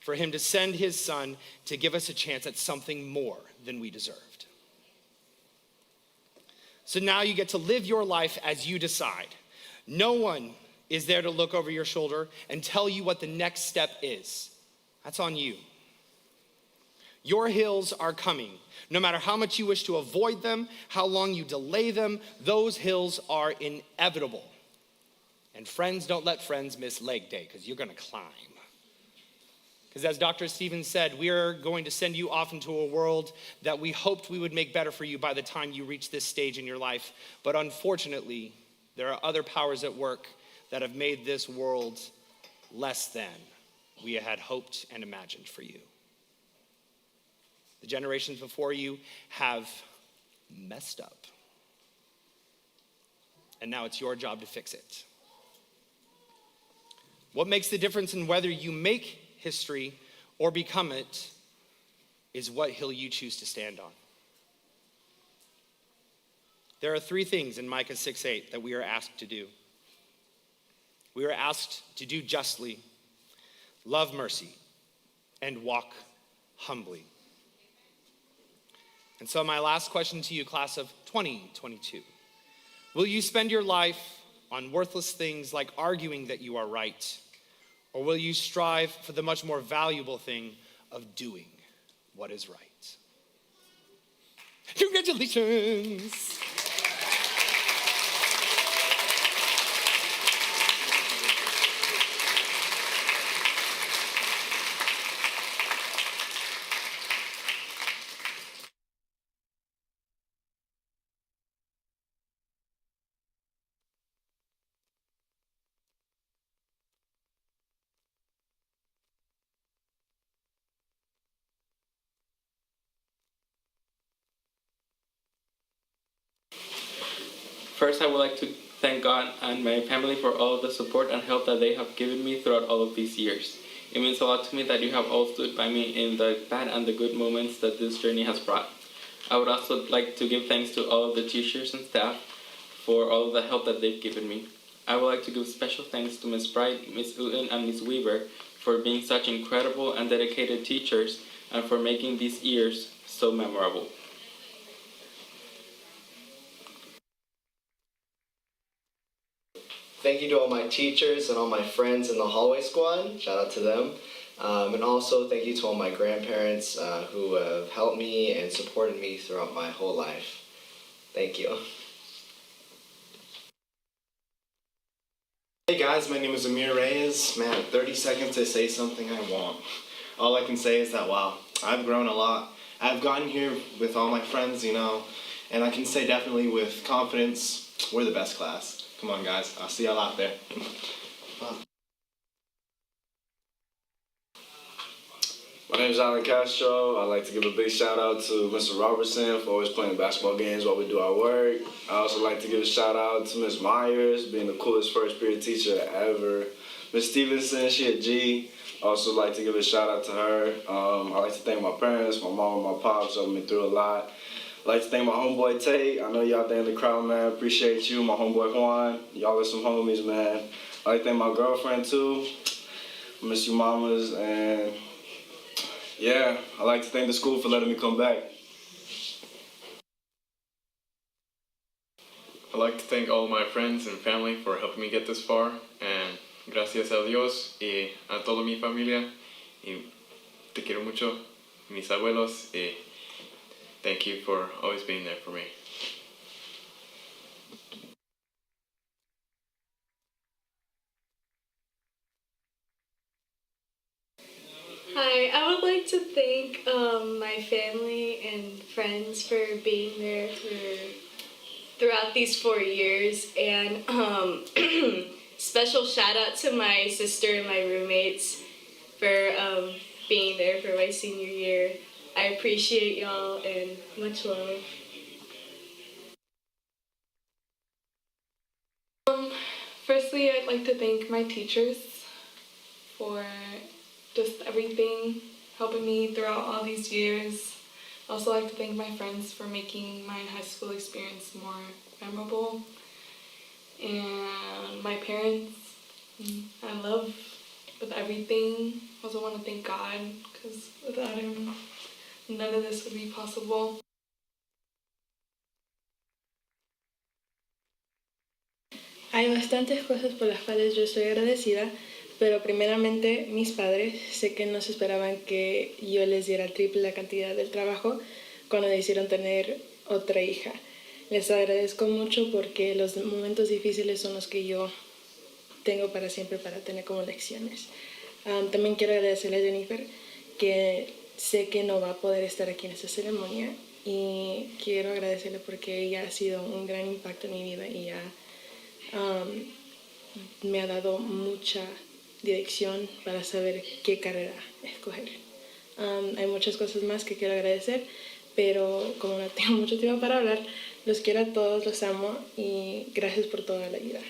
for him to send his son to give us a chance at something more than we deserved. So now you get to live your life as you decide. No one is there to look over your shoulder and tell you what the next step is. That's on you. Your hills are coming. No matter how much you wish to avoid them, how long you delay them, those hills are inevitable. And friends, don't let friends miss leg day, because you're going to climb. Because as Dr. Stevens said, we are going to send you off into a world that we hoped we would make better for you by the time you reach this stage in your life. But unfortunately, there are other powers at work that have made this world less than we had hoped and imagined for you. The generations before you have messed up. And now it's your job to fix it. What makes the difference in whether you make history or become it is what hill you choose to stand on. There are three things in Micah 6:8 that we are asked to do. We are asked to do justly, love mercy, and walk humbly. And so my last question to you, class of 2022, will you spend your life on worthless things like arguing that you are right? Or will you strive for the much more valuable thing of doing what is right? Congratulations! First, I would like to thank God and my family for all of the support and help that they have given me throughout all of these years. It means a lot to me that you have all stood by me in the bad and the good moments that this journey has brought. I would also like to give thanks to all of the teachers and staff for all of the help that they've given me. I would like to give special thanks to Ms. Bright, Ms. Uten, and Ms. Weaver for being such incredible and dedicated teachers and for making these years so memorable. Thank you to all my teachers and all my friends in the hallway squad. Shout out to them. And also thank you to all my grandparents who have helped me and supported me throughout my whole life. Thank you. Hey guys, my name is Amir Reyes. Man, 30 seconds to say something I want. All I can say is that, wow, I've grown a lot. I've gotten here with all my friends, and I can say definitely with confidence, we're the best class. Come on, guys. I'll see y'all out there. My name is Alan Castro. I'd like to give a big shout out to Mr. Robertson for always playing basketball games while we do our work. I also like to give a shout out to Ms. Myers, being the coolest first period teacher ever. Ms. Stevenson, she a G. I also like to give a shout out to her. I like to thank my parents, my mom and my pops, helped me through a lot. I'd like to thank my homeboy Tate. I know y'all there in the crowd, man. Appreciate you. My homeboy Juan. Y'all are some homies, man. I'd like to thank my girlfriend too. I miss you, mamas. And Yeah, I'd like to thank the school for letting me come back. I'd like to thank all my friends and family for helping me get this far, and gracias a Dios y a toda mi familia, y te quiero mucho, mis abuelos, y thank you for always being there for me. Hi, I would like to thank my family and friends for being there throughout these 4 years, and special shout out to my sister and my roommates for being there for my senior year. I appreciate y'all and much love. Firstly, I'd like to thank my teachers for just everything, helping me throughout all these years. I also like to thank my friends for making my high school experience more memorable. And my parents, I love with everything. I also want to thank God, because without him, none of this would be possible. Hay bastantes cosas por las cuales yo estoy agradecida, pero primeramente mis padres, sé que no se esperaban que yo les diera triple la cantidad del trabajo cuando decidieron tener otra hija. Les agradezco mucho porque los momentos difíciles son los que yo tengo para siempre para tener como lecciones. También quiero agradecerle a Jennifer, que sé que no va a poder estar aquí en esta ceremonia, y quiero agradecerle porque ella ha sido un gran impacto en mi vida y me ha dado mucha dirección para saber qué carrera escoger. Hay muchas cosas más que quiero agradecer, pero como no tengo mucho tiempo para hablar, los quiero a todos, los amo y gracias por toda la ayuda.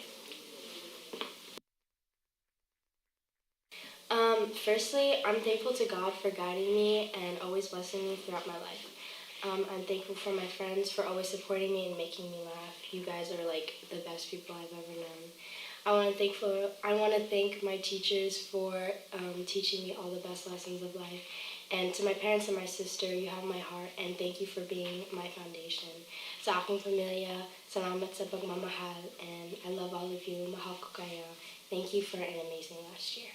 Firstly, I'm thankful to God for guiding me and always blessing me throughout my life. I'm thankful for my friends for always supporting me and making me laugh. You guys are like the best people I've ever known. I want to thank my teachers for teaching me all the best lessons of life. And to my parents and my sister, you have my heart, and thank you for being my foundation. Sa aking pamilya, salamat sa pagmamahal, and I love all of you. Mahal ko kayo. Thank you for an amazing last year.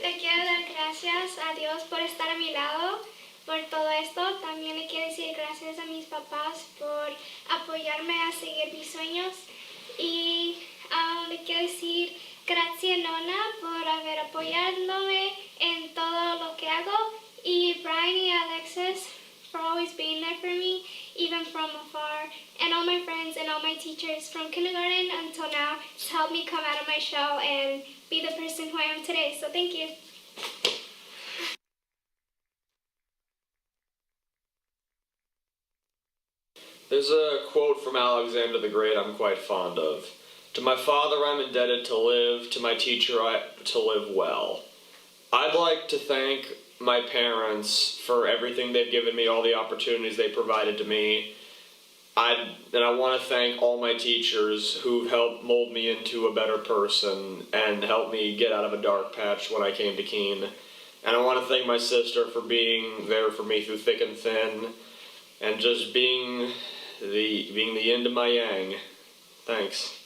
Le quiero dar gracias a Dios por estar a mi lado, por todo esto. También le quiero decir gracias a mis papás por apoyarme a seguir mis sueños. Y le quiero decir gracias, Nona, por haber apoyándome en todo lo que hago. Y Brian y Alexis for always being there for me, even from afar. And all my friends and all my teachers from kindergarten until now to help me come out of my shell and be the person who I am today. So thank you. There's a quote from Alexander the Great I'm quite fond of. To my father I'm indebted to live, to my teacher to live well. I'd like to thank my parents for everything they've given me, all the opportunities they provided to me. I want to thank all my teachers who've helped mold me into a better person and helped me get out of a dark patch when I came to Keene. And I want to thank my sister for being there for me through thick and thin, and just being the yin to my yang. Thanks.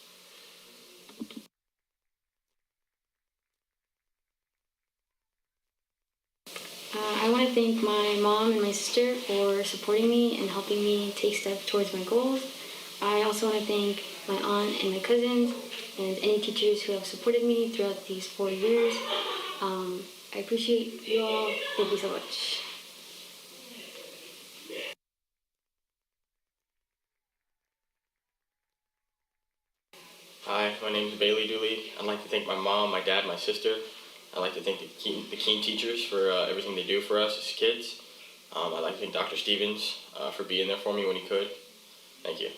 I want to thank my mom and my sister for supporting me and helping me take steps towards my goals. I also want to thank my aunt and my cousins and any teachers who have supported me throughout these 4 years. I appreciate you all. Thank you so much. Hi, my name is Bailey Dooley. I'd like to thank my mom, my dad, my sister. I'd like to thank the Keene teachers for everything they do for us as kids. I'd like to thank Dr. Stevens for being there for me when he could. Thank you.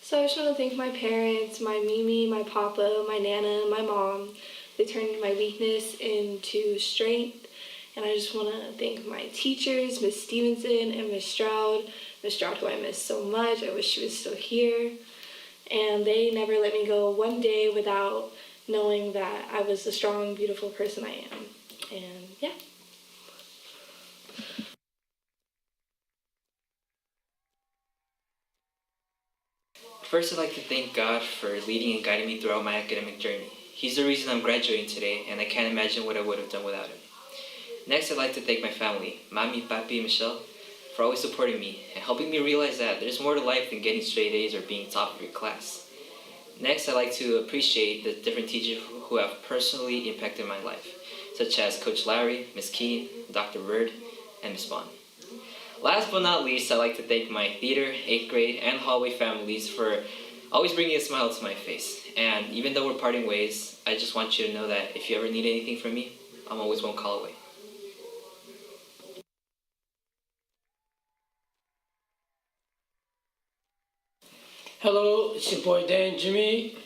So I just want to thank my parents, my Mimi, my Papa, my Nana, my mom. They turned my weakness into strength. And I just want to thank my teachers, Miss Stevenson and Miss Stroud. Miss Stroud, who I miss so much. I wish she was still here. And they never let me go one day without knowing that I was the strong, beautiful person I am. And yeah. First, I'd like to thank God for leading and guiding me throughout my academic journey. He's the reason I'm graduating today, and I can't imagine what I would have done without him. Next, I'd like to thank my family, Mami, Papi, and Michelle, for always supporting me and helping me realize that there's more to life than getting straight A's or being top of your class. Next, I'd like to appreciate the different teachers who have personally impacted my life, such as Coach Larry, Miss Keene, Dr. Bird, and Miss Bond. Last but not least, I'd like to thank my theater, 8th grade, and hallway families for always bringing a smile to my face. And even though we're parting ways, I just want you to know that if you ever need anything from me, I'm always one call away. Hello, it's your boy Dan Jimmy.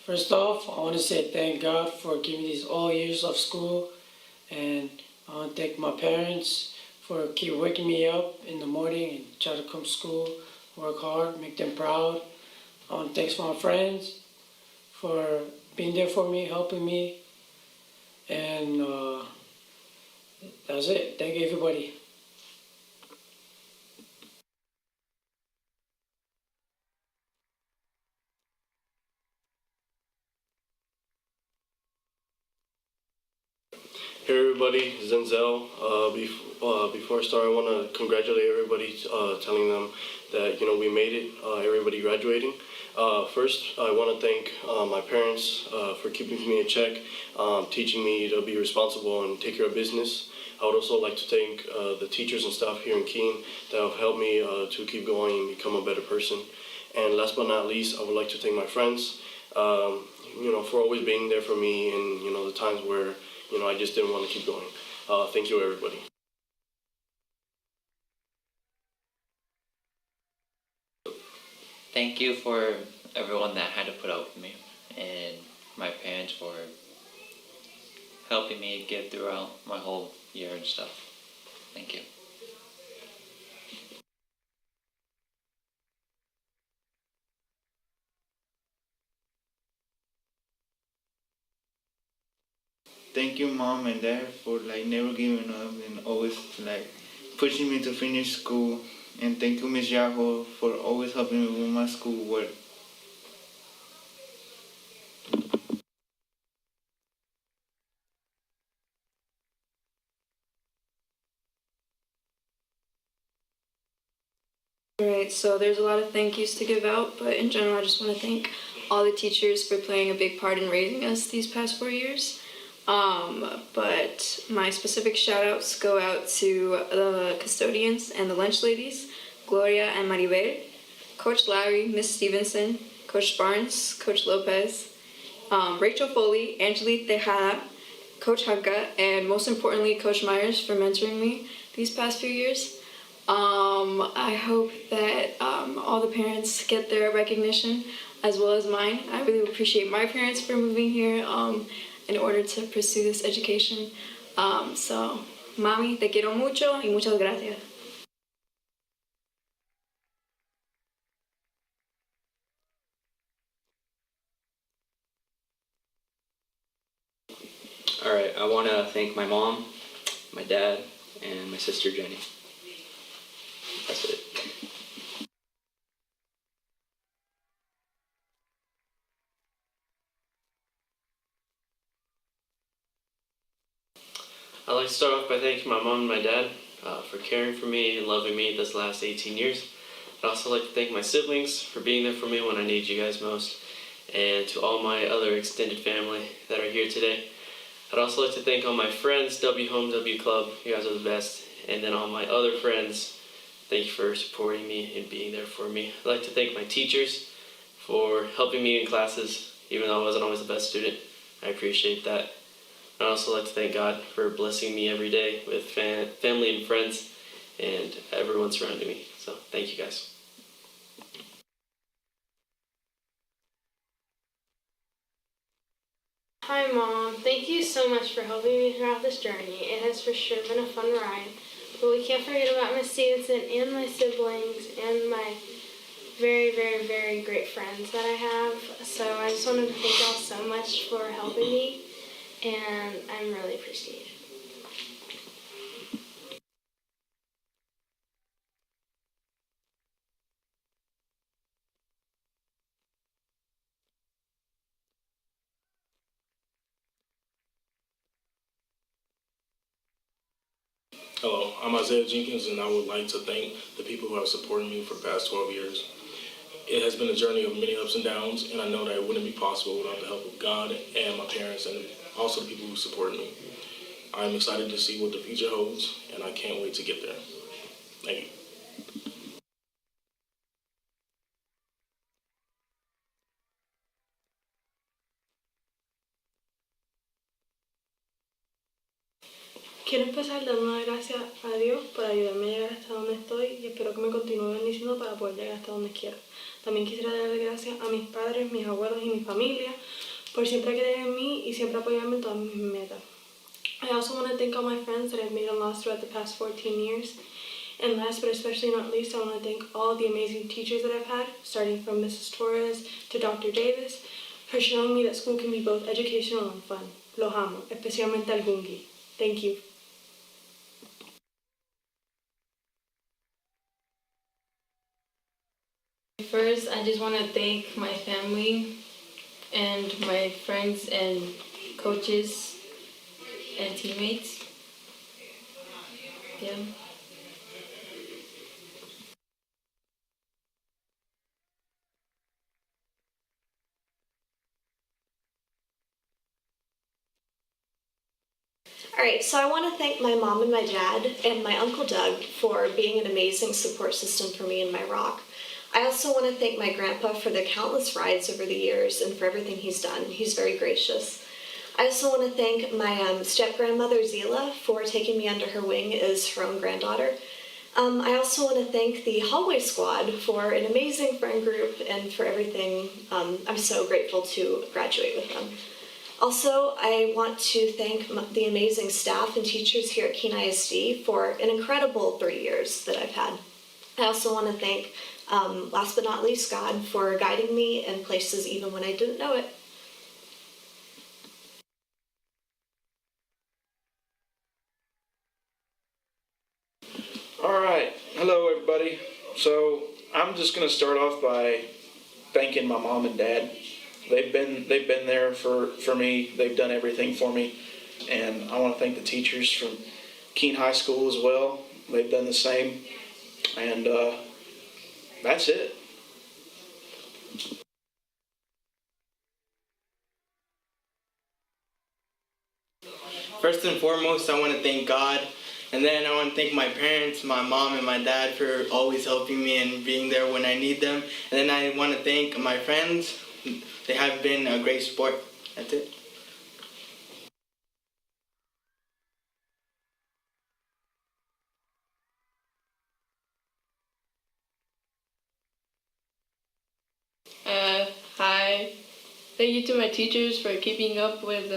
First off, I want to say thank God for giving me these all years of school, and I want to thank my parents for keep waking me up in the morning and try to come to school, work hard, make them proud. I want to thank my friends for being there for me, helping me, and that's it. Thank you, everybody. Hey everybody, Zenzel. Before I start, I want to congratulate everybody, telling them that we made it. Everybody graduating. First, I want to thank my parents for keeping me in check, teaching me to be responsible and take care of business. I would also like to thank the teachers and staff here in Keene that have helped me to keep going and become a better person. And last but not least, I would like to thank my friends, for always being there for me in the times where I just didn't want to keep going. Thank you, everybody. Thank you for everyone that had to put up with me, and my parents for helping me get throughout my whole year and stuff. Thank you. Thank you, Mom and Dad, for never giving up and always pushing me to finish school. And thank you, Miss Yahoo, for always helping me with my schoolwork. Alright, so there's a lot of thank yous to give out, but in general I just want to thank all the teachers for playing a big part in raising us these past 4 years. But my specific shout outs go out to the custodians and the lunch ladies, Gloria and Maribel, Coach Lowry, Miss Stevenson, Coach Barnes, Coach Lopez, Rachel Foley, Angelique Tejada, Coach Hanka, and most importantly, Coach Myers for mentoring me these past few years. I hope that all the parents get their recognition as well as mine. I really appreciate my parents for moving here in order to pursue this education. So, Mami, te quiero mucho y muchas gracias. All right, I want to thank my mom, my dad, and my sister Jenny. That's it. I'd like to start off by thanking my mom and my dad for caring for me and loving me this last 18 years. I'd also like to thank my siblings for being there for me when I need you guys most, and to all my other extended family that are here today. I'd also like to thank all my friends, W Home, W Club, you guys are the best, and then all my other friends, thank you for supporting me and being there for me. I'd like to thank my teachers for helping me in classes, even though I wasn't always the best student. I appreciate that. I'd also like to thank God for blessing me every day with family and friends and everyone surrounding me. So thank you guys. Hi, Mom. Thank you so much for helping me throughout this journey. It has for sure been a fun ride. But we can't forget about Miss Stevenson and my siblings and my very, very, very great friends that I have. So I just wanted to thank y'all so much for helping me, and I'm really appreciative. Hello, I'm Isaiah Jenkins, and I would like to thank the people who have supported me for the past 12 years. It has been a journey of many ups and downs, and I know that it wouldn't be possible without the help of God and my parents and also the people who supported me. I'm excited to see what the future holds, and I can't wait to get there. Thank you. Quiero empezar dando las gracias a Dios por ayudarme a llegar hasta donde estoy y espero que me continúe bendiciendo para poder llegar hasta donde quiero. También quisiera darle gracias a mis padres, mis abuelos y mi familia por siempre creer en mí y siempre apoyarme en todas mis metas. I also want to thank all my friends that I've made and lost throughout the past 14 years. And last but especially not least, I want to thank all the amazing teachers that I've had, starting from Mrs. Torres to Dr. Davis, for showing me that school can be both educational and fun. Los amo, especialmente al Gungi. Thank you. First, I just want to thank my family and my friends and coaches and teammates. Yeah. Alright, so I want to thank my mom and my dad and my Uncle Doug for being an amazing support system for me in my rock. I also want to thank my grandpa for the countless rides over the years and for everything he's done. He's very gracious. I also want to thank my step-grandmother Zila for taking me under her wing as her own granddaughter. I also want to thank the hallway squad for an amazing friend group and for everything. I'm so grateful to graduate with them. Also, I want to thank the amazing staff and teachers here at Keene ISD for an incredible 3 years that I've had. I also want to thank, last but not least, God for guiding me in places even when I didn't know it. All right, hello everybody. So I'm just gonna start off by thanking my mom and dad. They've been there for me. They've done everything for me, and I want to thank the teachers from Keene High School as well. They've done the same, and that's it. First and foremost, I want to thank God, and then I want to thank my parents, my mom and my dad for always helping me and being there when I need them. And then I want to thank my friends. They have been a great support. That's it. Hi. Thank you to my teachers for keeping up with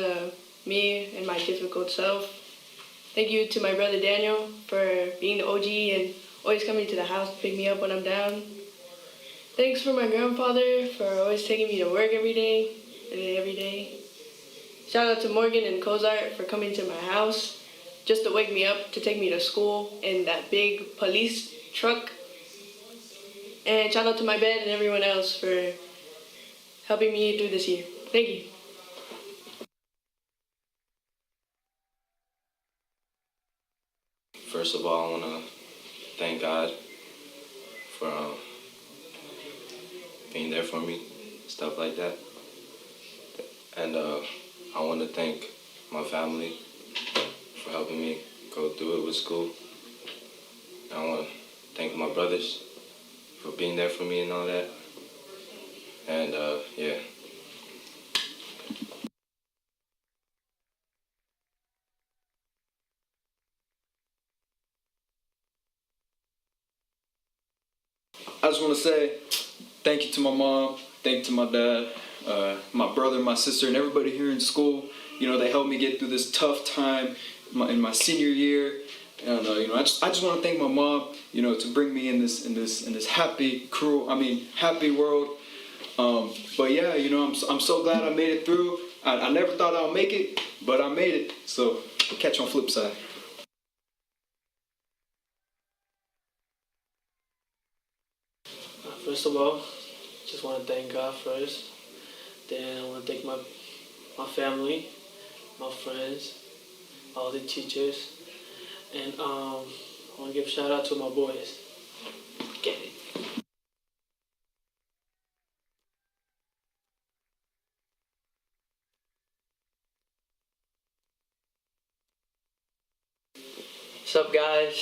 me and my difficult self. Thank you to my brother Daniel for being the OG and always coming to the house to pick me up when I'm down. Thanks for my grandfather for always taking me to work every day. Shout out to Morgan and Cozart for coming to my house just to wake me up to take me to school in that big police truck. And shout out to my bed and everyone else for helping me through this year. Thank you. First of all, I want to thank God for being there for me, stuff like that. And I want to thank my family for helping me go through it with school. I want to thank my brothers for being there for me and all that. And yeah. I just want to say thank you to my mom, thank you to my dad. my brother, my sister, and everybody here in school. You know, they helped me get through this tough time in my senior year. And you know, I just want to thank my mom, you know, to bring me in this happy world. But yeah, you know, I'm so glad I made it through. I never thought I'd make it, but I made it. So catch you on flip side. First of all, just want to thank God first. Then I want to thank my family, my friends, all the teachers, and I want to give a shout out to my boys. Get it. What's up, guys?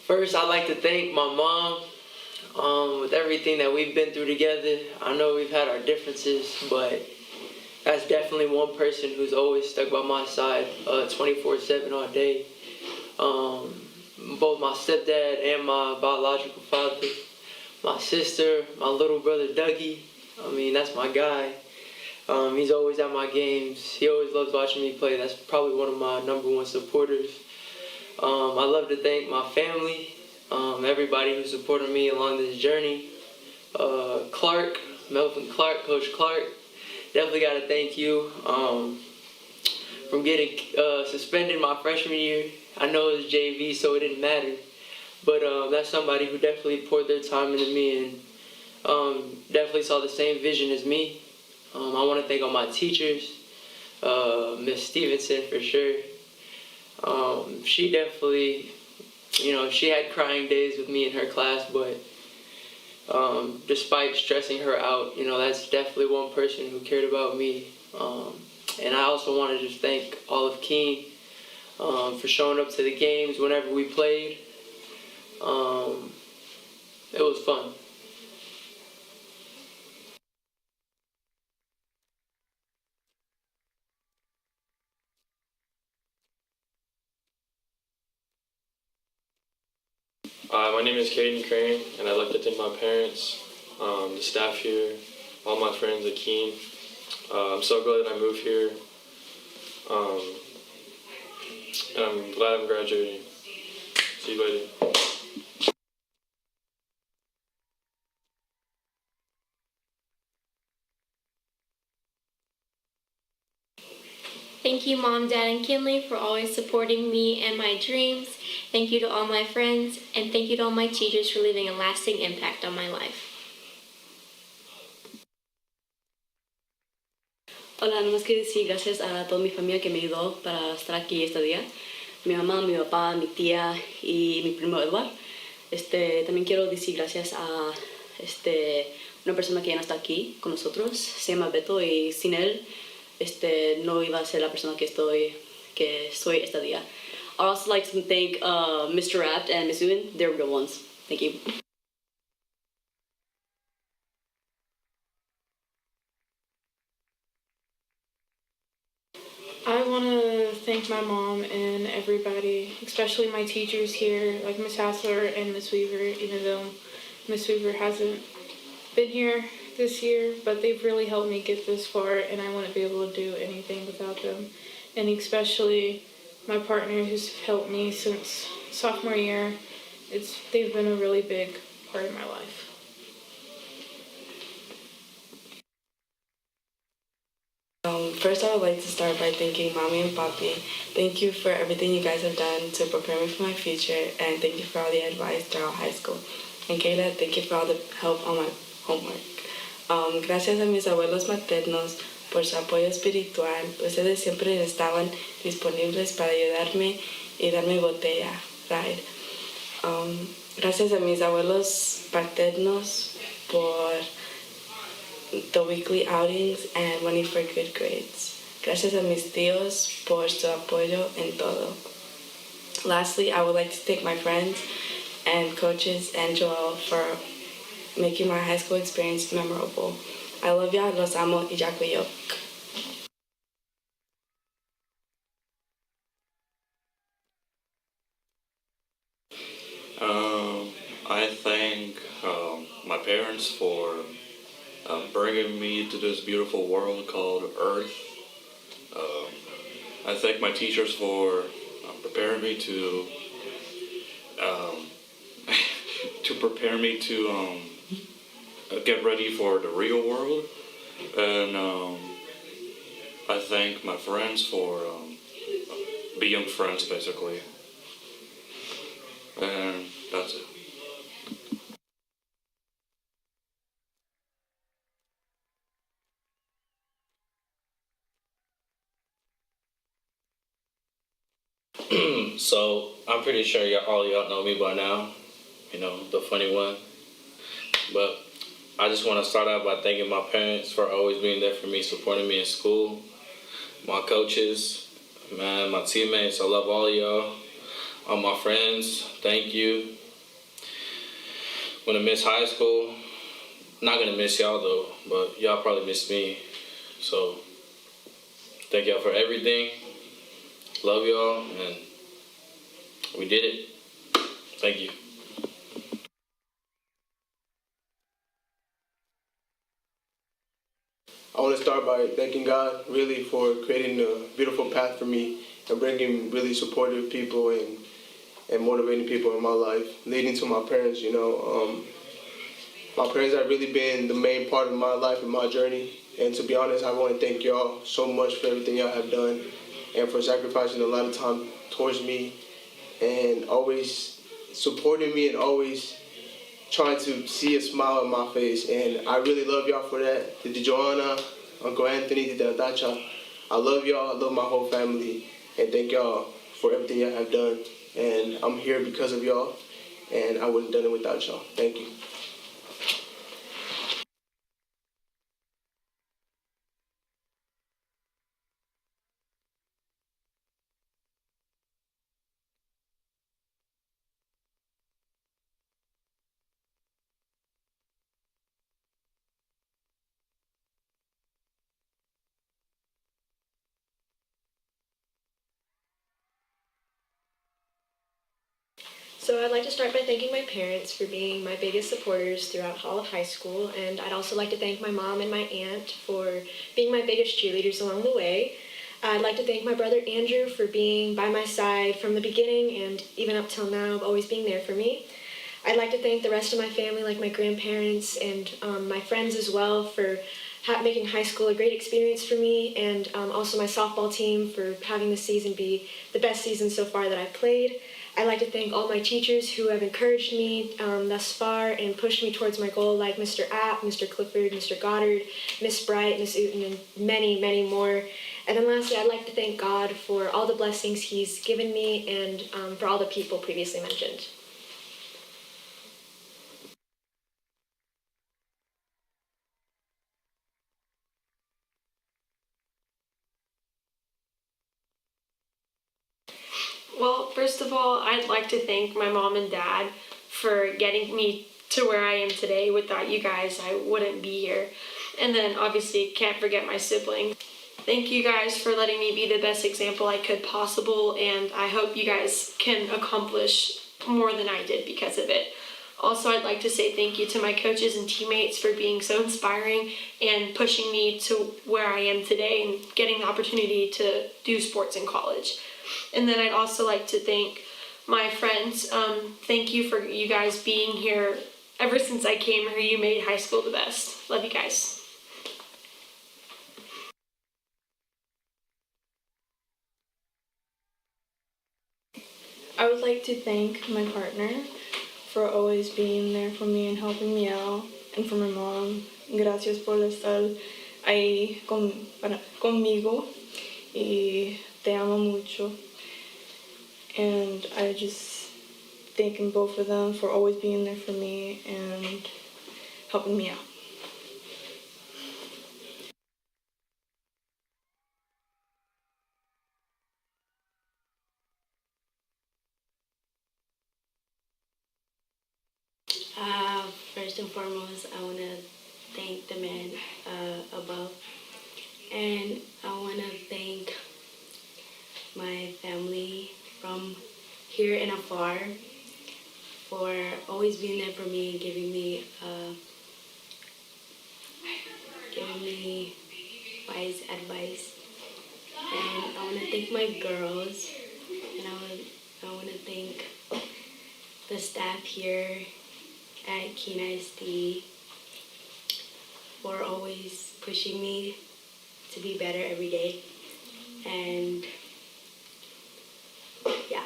First, I'd like to thank my mom with everything that we've been through together. I know we've had our differences, but that's definitely one person who's always stuck by my side 24/7 all day. Both my stepdad and my biological father, my sister, my little brother Dougie. I mean, that's my guy. He's always at my games. He always loves watching me play. That's probably one of my #1 supporters. I love to thank my family, everybody who supported me along this journey. Clark, Melvin Clark, Coach Clark, definitely got to thank you from getting suspended my freshman year. I know it was JV, so it didn't matter. But that's somebody who definitely poured their time into me and definitely saw the same vision as me. I want to thank all my teachers, Miss Stevenson for sure. She definitely, you know, she had crying days with me in her class, but despite stressing her out, you know, that's definitely one person who cared about me. And I also want to just thank all of Keene for showing up to the games whenever we played. It was fun. My name is Caden Crane, and I'd like to thank my parents, the staff here, all my friends at Keene. I'm so glad that I moved here, and I'm glad I'm graduating. See you later. Thank you, Mom, Dad, and Kinley for always supporting me and my dreams. Thank you to all my friends, and thank you to all my teachers for leaving a lasting impact on my life. Hola, nomás quiero decir gracias a toda mi familia que me ayudó para estar aquí este día. Mi mamá, mi papá, mi tía y mi primo Edward. También quiero decir gracias a una persona que ya no está aquí con nosotros. Se llama Beto y sin él no iba a ser la persona que soy este día. I'd also like to thank Mr. Rapt and Miss Uin. They're real ones. Thank you. I want to thank my mom and everybody, especially my teachers here, like Miss Hassler and Miss Weaver, even though Miss Weaver hasn't been here this year, but they've really helped me get this far, and I wouldn't be able to do anything without them. And especially my partner who's helped me since sophomore year. They've been a really big part of my life. First, I would like to start by thanking Mommy and Papi. Thank you for everything you guys have done to prepare me for my future, and thank you for all the advice throughout high school. And Kayla, thank you for all the help on my homework. Gracias a mis abuelos maternos por su apoyo espiritual. Ustedes siempre estaban disponibles para ayudarme y darme botella, ride. Gracias a mis abuelos paternos por the weekly outings and money for good grades. Gracias a mis tíos por su apoyo en todo. Lastly, I would like to thank my friends and coaches and Joel for making my high school experience memorable. I love y'all, los amo y Jack. I thank my parents for bringing me to this beautiful world called Earth. I thank my teachers for preparing me to um, to prepare me to get ready for the real world, and I thank my friends for being friends, basically, and that's it. So I'm pretty sure all y'all know me by now. You know, the funny one. But I just want to start out by thanking my parents for always being there for me, supporting me in school. My coaches, man, my teammates, I love all y'all. All my friends, thank you. Gonna miss high school. Not gonna miss y'all though, but y'all probably miss me. So thank y'all for everything. Love y'all, and we did it. Thank you. I want to start by thanking God really for creating a beautiful path for me and bringing really supportive people and motivating people in my life, leading to my parents, my parents have really been the main part of my life and my journey. And to be honest, I want to thank y'all so much for everything y'all have done and for sacrificing a lot of time towards me and always supporting me and always trying to see a smile on my face. And I really love y'all for that. To Joanna, Uncle Anthony, to Dacha, I love y'all. I love my whole family. And thank y'all for everything y'all have done. And I'm here because of y'all. And I wouldn't have done it without y'all. Thank you. So I'd like to start by thanking my parents for being my biggest supporters throughout all of high school, and I'd also like to thank my mom and my aunt for being my biggest cheerleaders along the way. I'd like to thank my brother Andrew for being by my side from the beginning and even up till now, always being there for me. I'd like to thank the rest of my family, like my grandparents and my friends as well, for making high school a great experience for me, and also my softball team for having this season be the best season so far that I've played. I'd like to thank all my teachers who have encouraged me thus far and pushed me towards my goal, like Mr. App, Mr. Clifford, Mr. Goddard, Miss Bright, Miss Uten, and many, many more. And then lastly, I'd like to thank God for all the blessings He's given me and for all the people previously mentioned. Well, first of all, I'd like to thank my mom and dad for getting me to where I am today. Without you guys, I wouldn't be here. And then obviously can't forget my siblings. Thank you guys for letting me be the best example I could possible, and I hope you guys can accomplish more than I did because of it. Also, I'd like to say thank you to my coaches and teammates for being so inspiring and pushing me to where I am today and getting the opportunity to do sports in college. And then I'd also like to thank my friends. Thank you for you guys being here. Ever since I came here, you made high school the best. Love you guys. I would like to thank my partner for always being there for me and helping me out, and for my mom. Gracias por estar ahí conmigo y te amo mucho. And I just thanking both of them for always being there for me and helping me out. First and foremost, I want to thank the man above, and I want to thank my family from here and afar for always being there for me and giving me wise advice. And I want to thank my girls, and I want to thank the staff here at Keene ISD for always pushing me to be better every day. And yeah.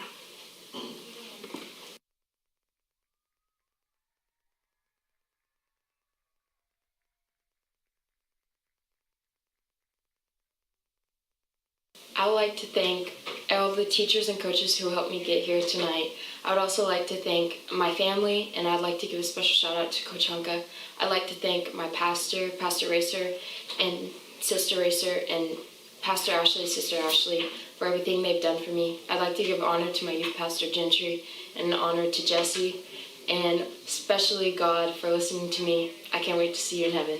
I would like to thank all the teachers and coaches who helped me get here tonight. I would also like to thank my family, and I'd like to give a special shout out to Coach Hunka. I'd like to thank my pastor, Pastor Racer, and Sister Racer, and Pastor Ashley, Sister Ashley, for everything they've done for me. I'd like to give honor to my youth pastor, Gentry, and honor to Jesse, and especially God for listening to me. I can't wait to see you in heaven.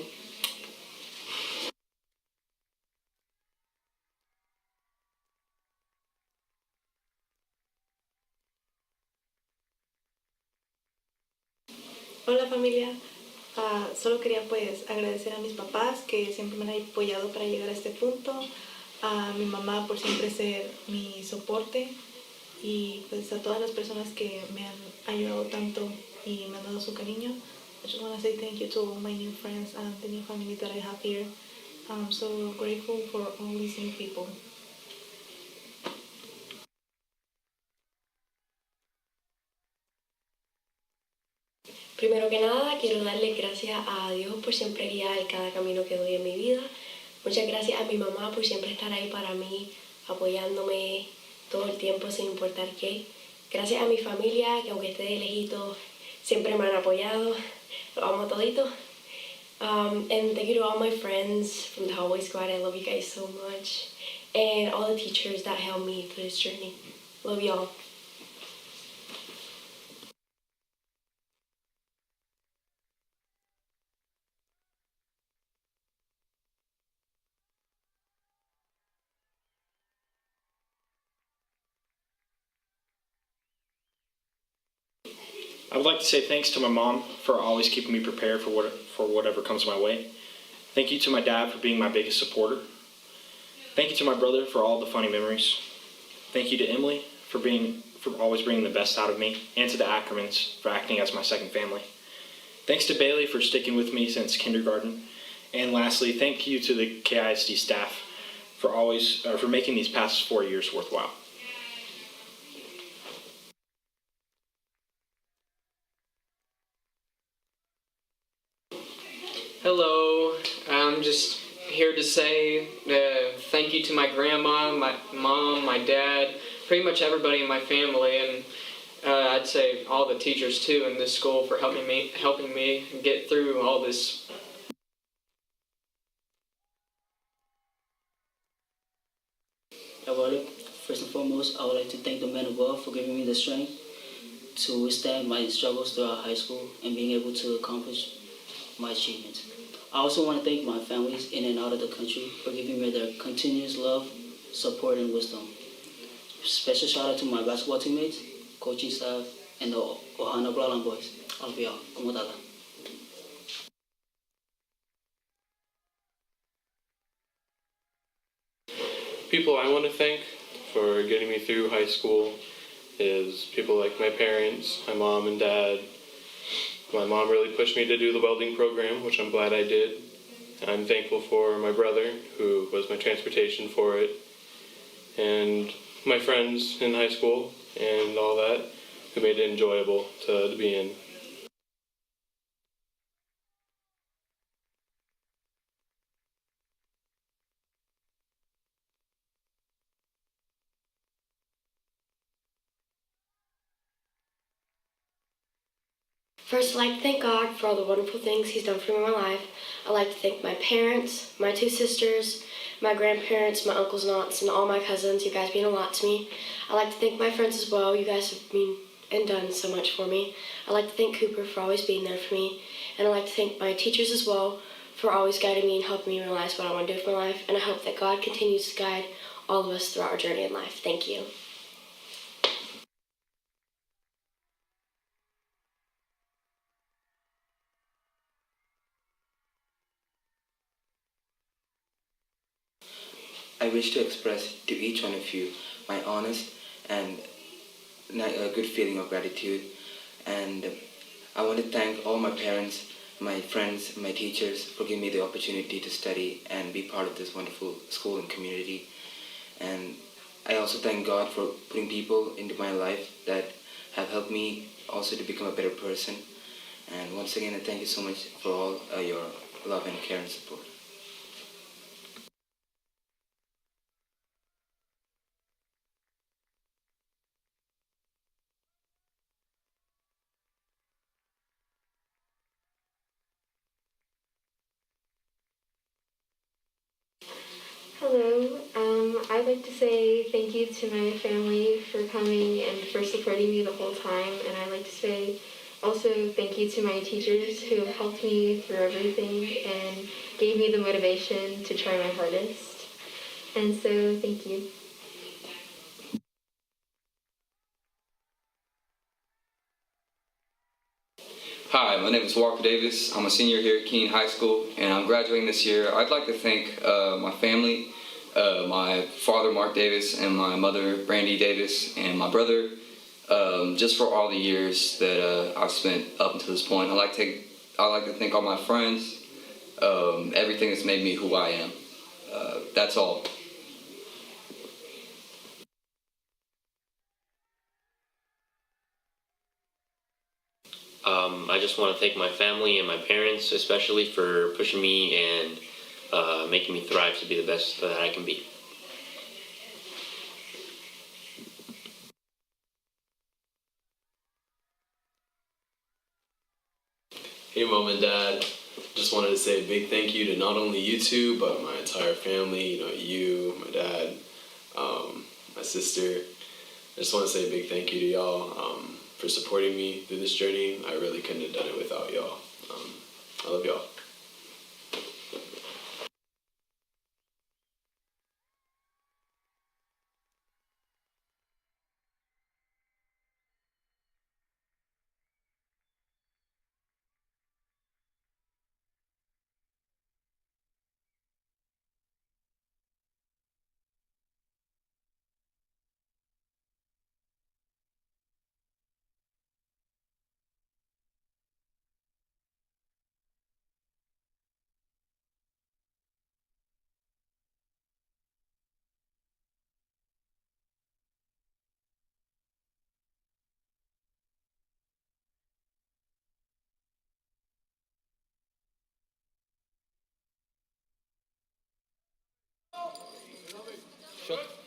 Hola familia, solo quería pues agradecer a mis papás que siempre me han apoyado para llegar a este punto, a mi mamá por siempre ser mi soporte y pues a todas las personas que me han ayudado tanto y me han dado su cariño. I just want to say thank you to all my new friends and the new family that I have here. I'm so grateful for all these new people. Primero que nada, quiero darle gracias a Dios por siempre guiar cada camino que doy en mi vida. Muchas gracias a mi mamá por siempre estar ahí para mí, apoyándome todo el tiempo sin importar qué. Gracias a mi familia, que aunque esté de lejito, siempre me han apoyado. Los amo a toditos. And thank you to all my friends from the Hallway Squad. I love you guys so much. And all the teachers that helped me through this journey. Love y'all. I would like to say thanks to my mom for always keeping me prepared for whatever comes my way. Thank you to my dad for being my biggest supporter. Thank you to my brother for all the funny memories. Thank you to Emily for always bringing the best out of me, and to the Ackermans for acting as my second family. Thanks to Bailey for sticking with me since kindergarten. And lastly, thank you to the KISD staff for making these past 4 years worthwhile. Hello, I'm just here to say thank you to my grandma, my mom, my dad, pretty much everybody in my family, and I'd say all the teachers too in this school for helping me get through all this. Well, first and foremost, I would like to thank the men above for giving me the strength to withstand my struggles throughout high school and being able to accomplish my achievements. I also want to thank my families in and out of the country for giving me their continuous love, support, and wisdom. Special shout out to my basketball teammates, coaching staff, and the Ohana Blalan boys. All of y'all. Como tata. People I want to thank for getting me through high school is people like my parents, my mom and dad. My mom really pushed me to do the welding program, which I'm glad I did. I'm thankful for my brother, who was my transportation for it, and my friends in high school and all that, who made it enjoyable to be in. First, I'd like to thank God for all the wonderful things He's done for me in my life. I'd like to thank my parents, my two sisters, my grandparents, my uncles and aunts, and all my cousins. You guys mean a lot to me. I'd like to thank my friends as well. You guys have been and done so much for me. I'd like to thank Cooper for always being there for me. And I'd like to thank my teachers as well for always guiding me and helping me realize what I want to do with my life. And I hope that God continues to guide all of us throughout our journey in life. Thank you. I wish to express to each one of you my honest and a good feeling of gratitude. And I want to thank all my parents, my friends, my teachers for giving me the opportunity to study and be part of this wonderful school and community. And I also thank God for putting people into my life that have helped me also to become a better person. And once again, I thank you so much for all your love and care and support. Hello, I'd like to say thank you to my family for coming and for supporting me the whole time. And I'd like to say also thank you to my teachers who helped me through everything and gave me the motivation to try my hardest. And so thank you. Hi, my name is Walker Davis. I'm a senior here at Keene High School, and I'm graduating this year. I'd like to thank my family, my father, Mark Davis, and my mother, Brandy Davis, and my brother, just for all the years that I've spent up until this point. I'd like to thank all my friends, everything that's made me who I am. That's all. I just want to thank my family and my parents, especially for pushing me and making me thrive to be the best that I can be. Hey Mom and Dad, just wanted to say a big thank you to not only you two, but my entire family, you, my dad, my sister. I just want to say a big thank you to y'all for supporting me through this journey. I really couldn't have done it without y'all. I love y'all.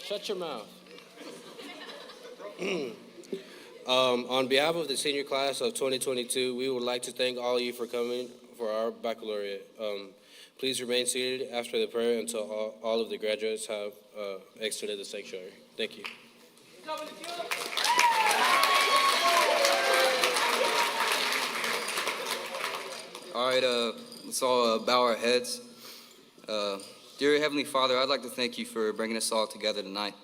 Shut your mouth. On behalf of the senior class of 2022, we would like to thank all of you for coming for our baccalaureate. Please remain seated after the prayer until all of the graduates have exited the sanctuary. Thank you. All right, let's all bow our heads. Dear Heavenly Father, I'd like to thank you for bringing us all together tonight.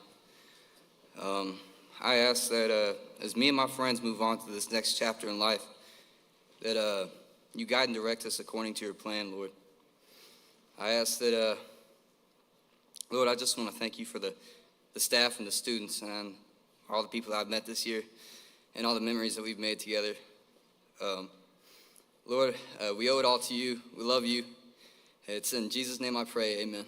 I ask that as me and my friends move on to this next chapter in life, that you guide and direct us according to your plan, Lord. I ask that, Lord, I just want to thank you for the staff and the students and all the people that I've met this year and all the memories that we've made together. Lord, we owe it all to you. We love you. It's in Jesus' name I pray, amen.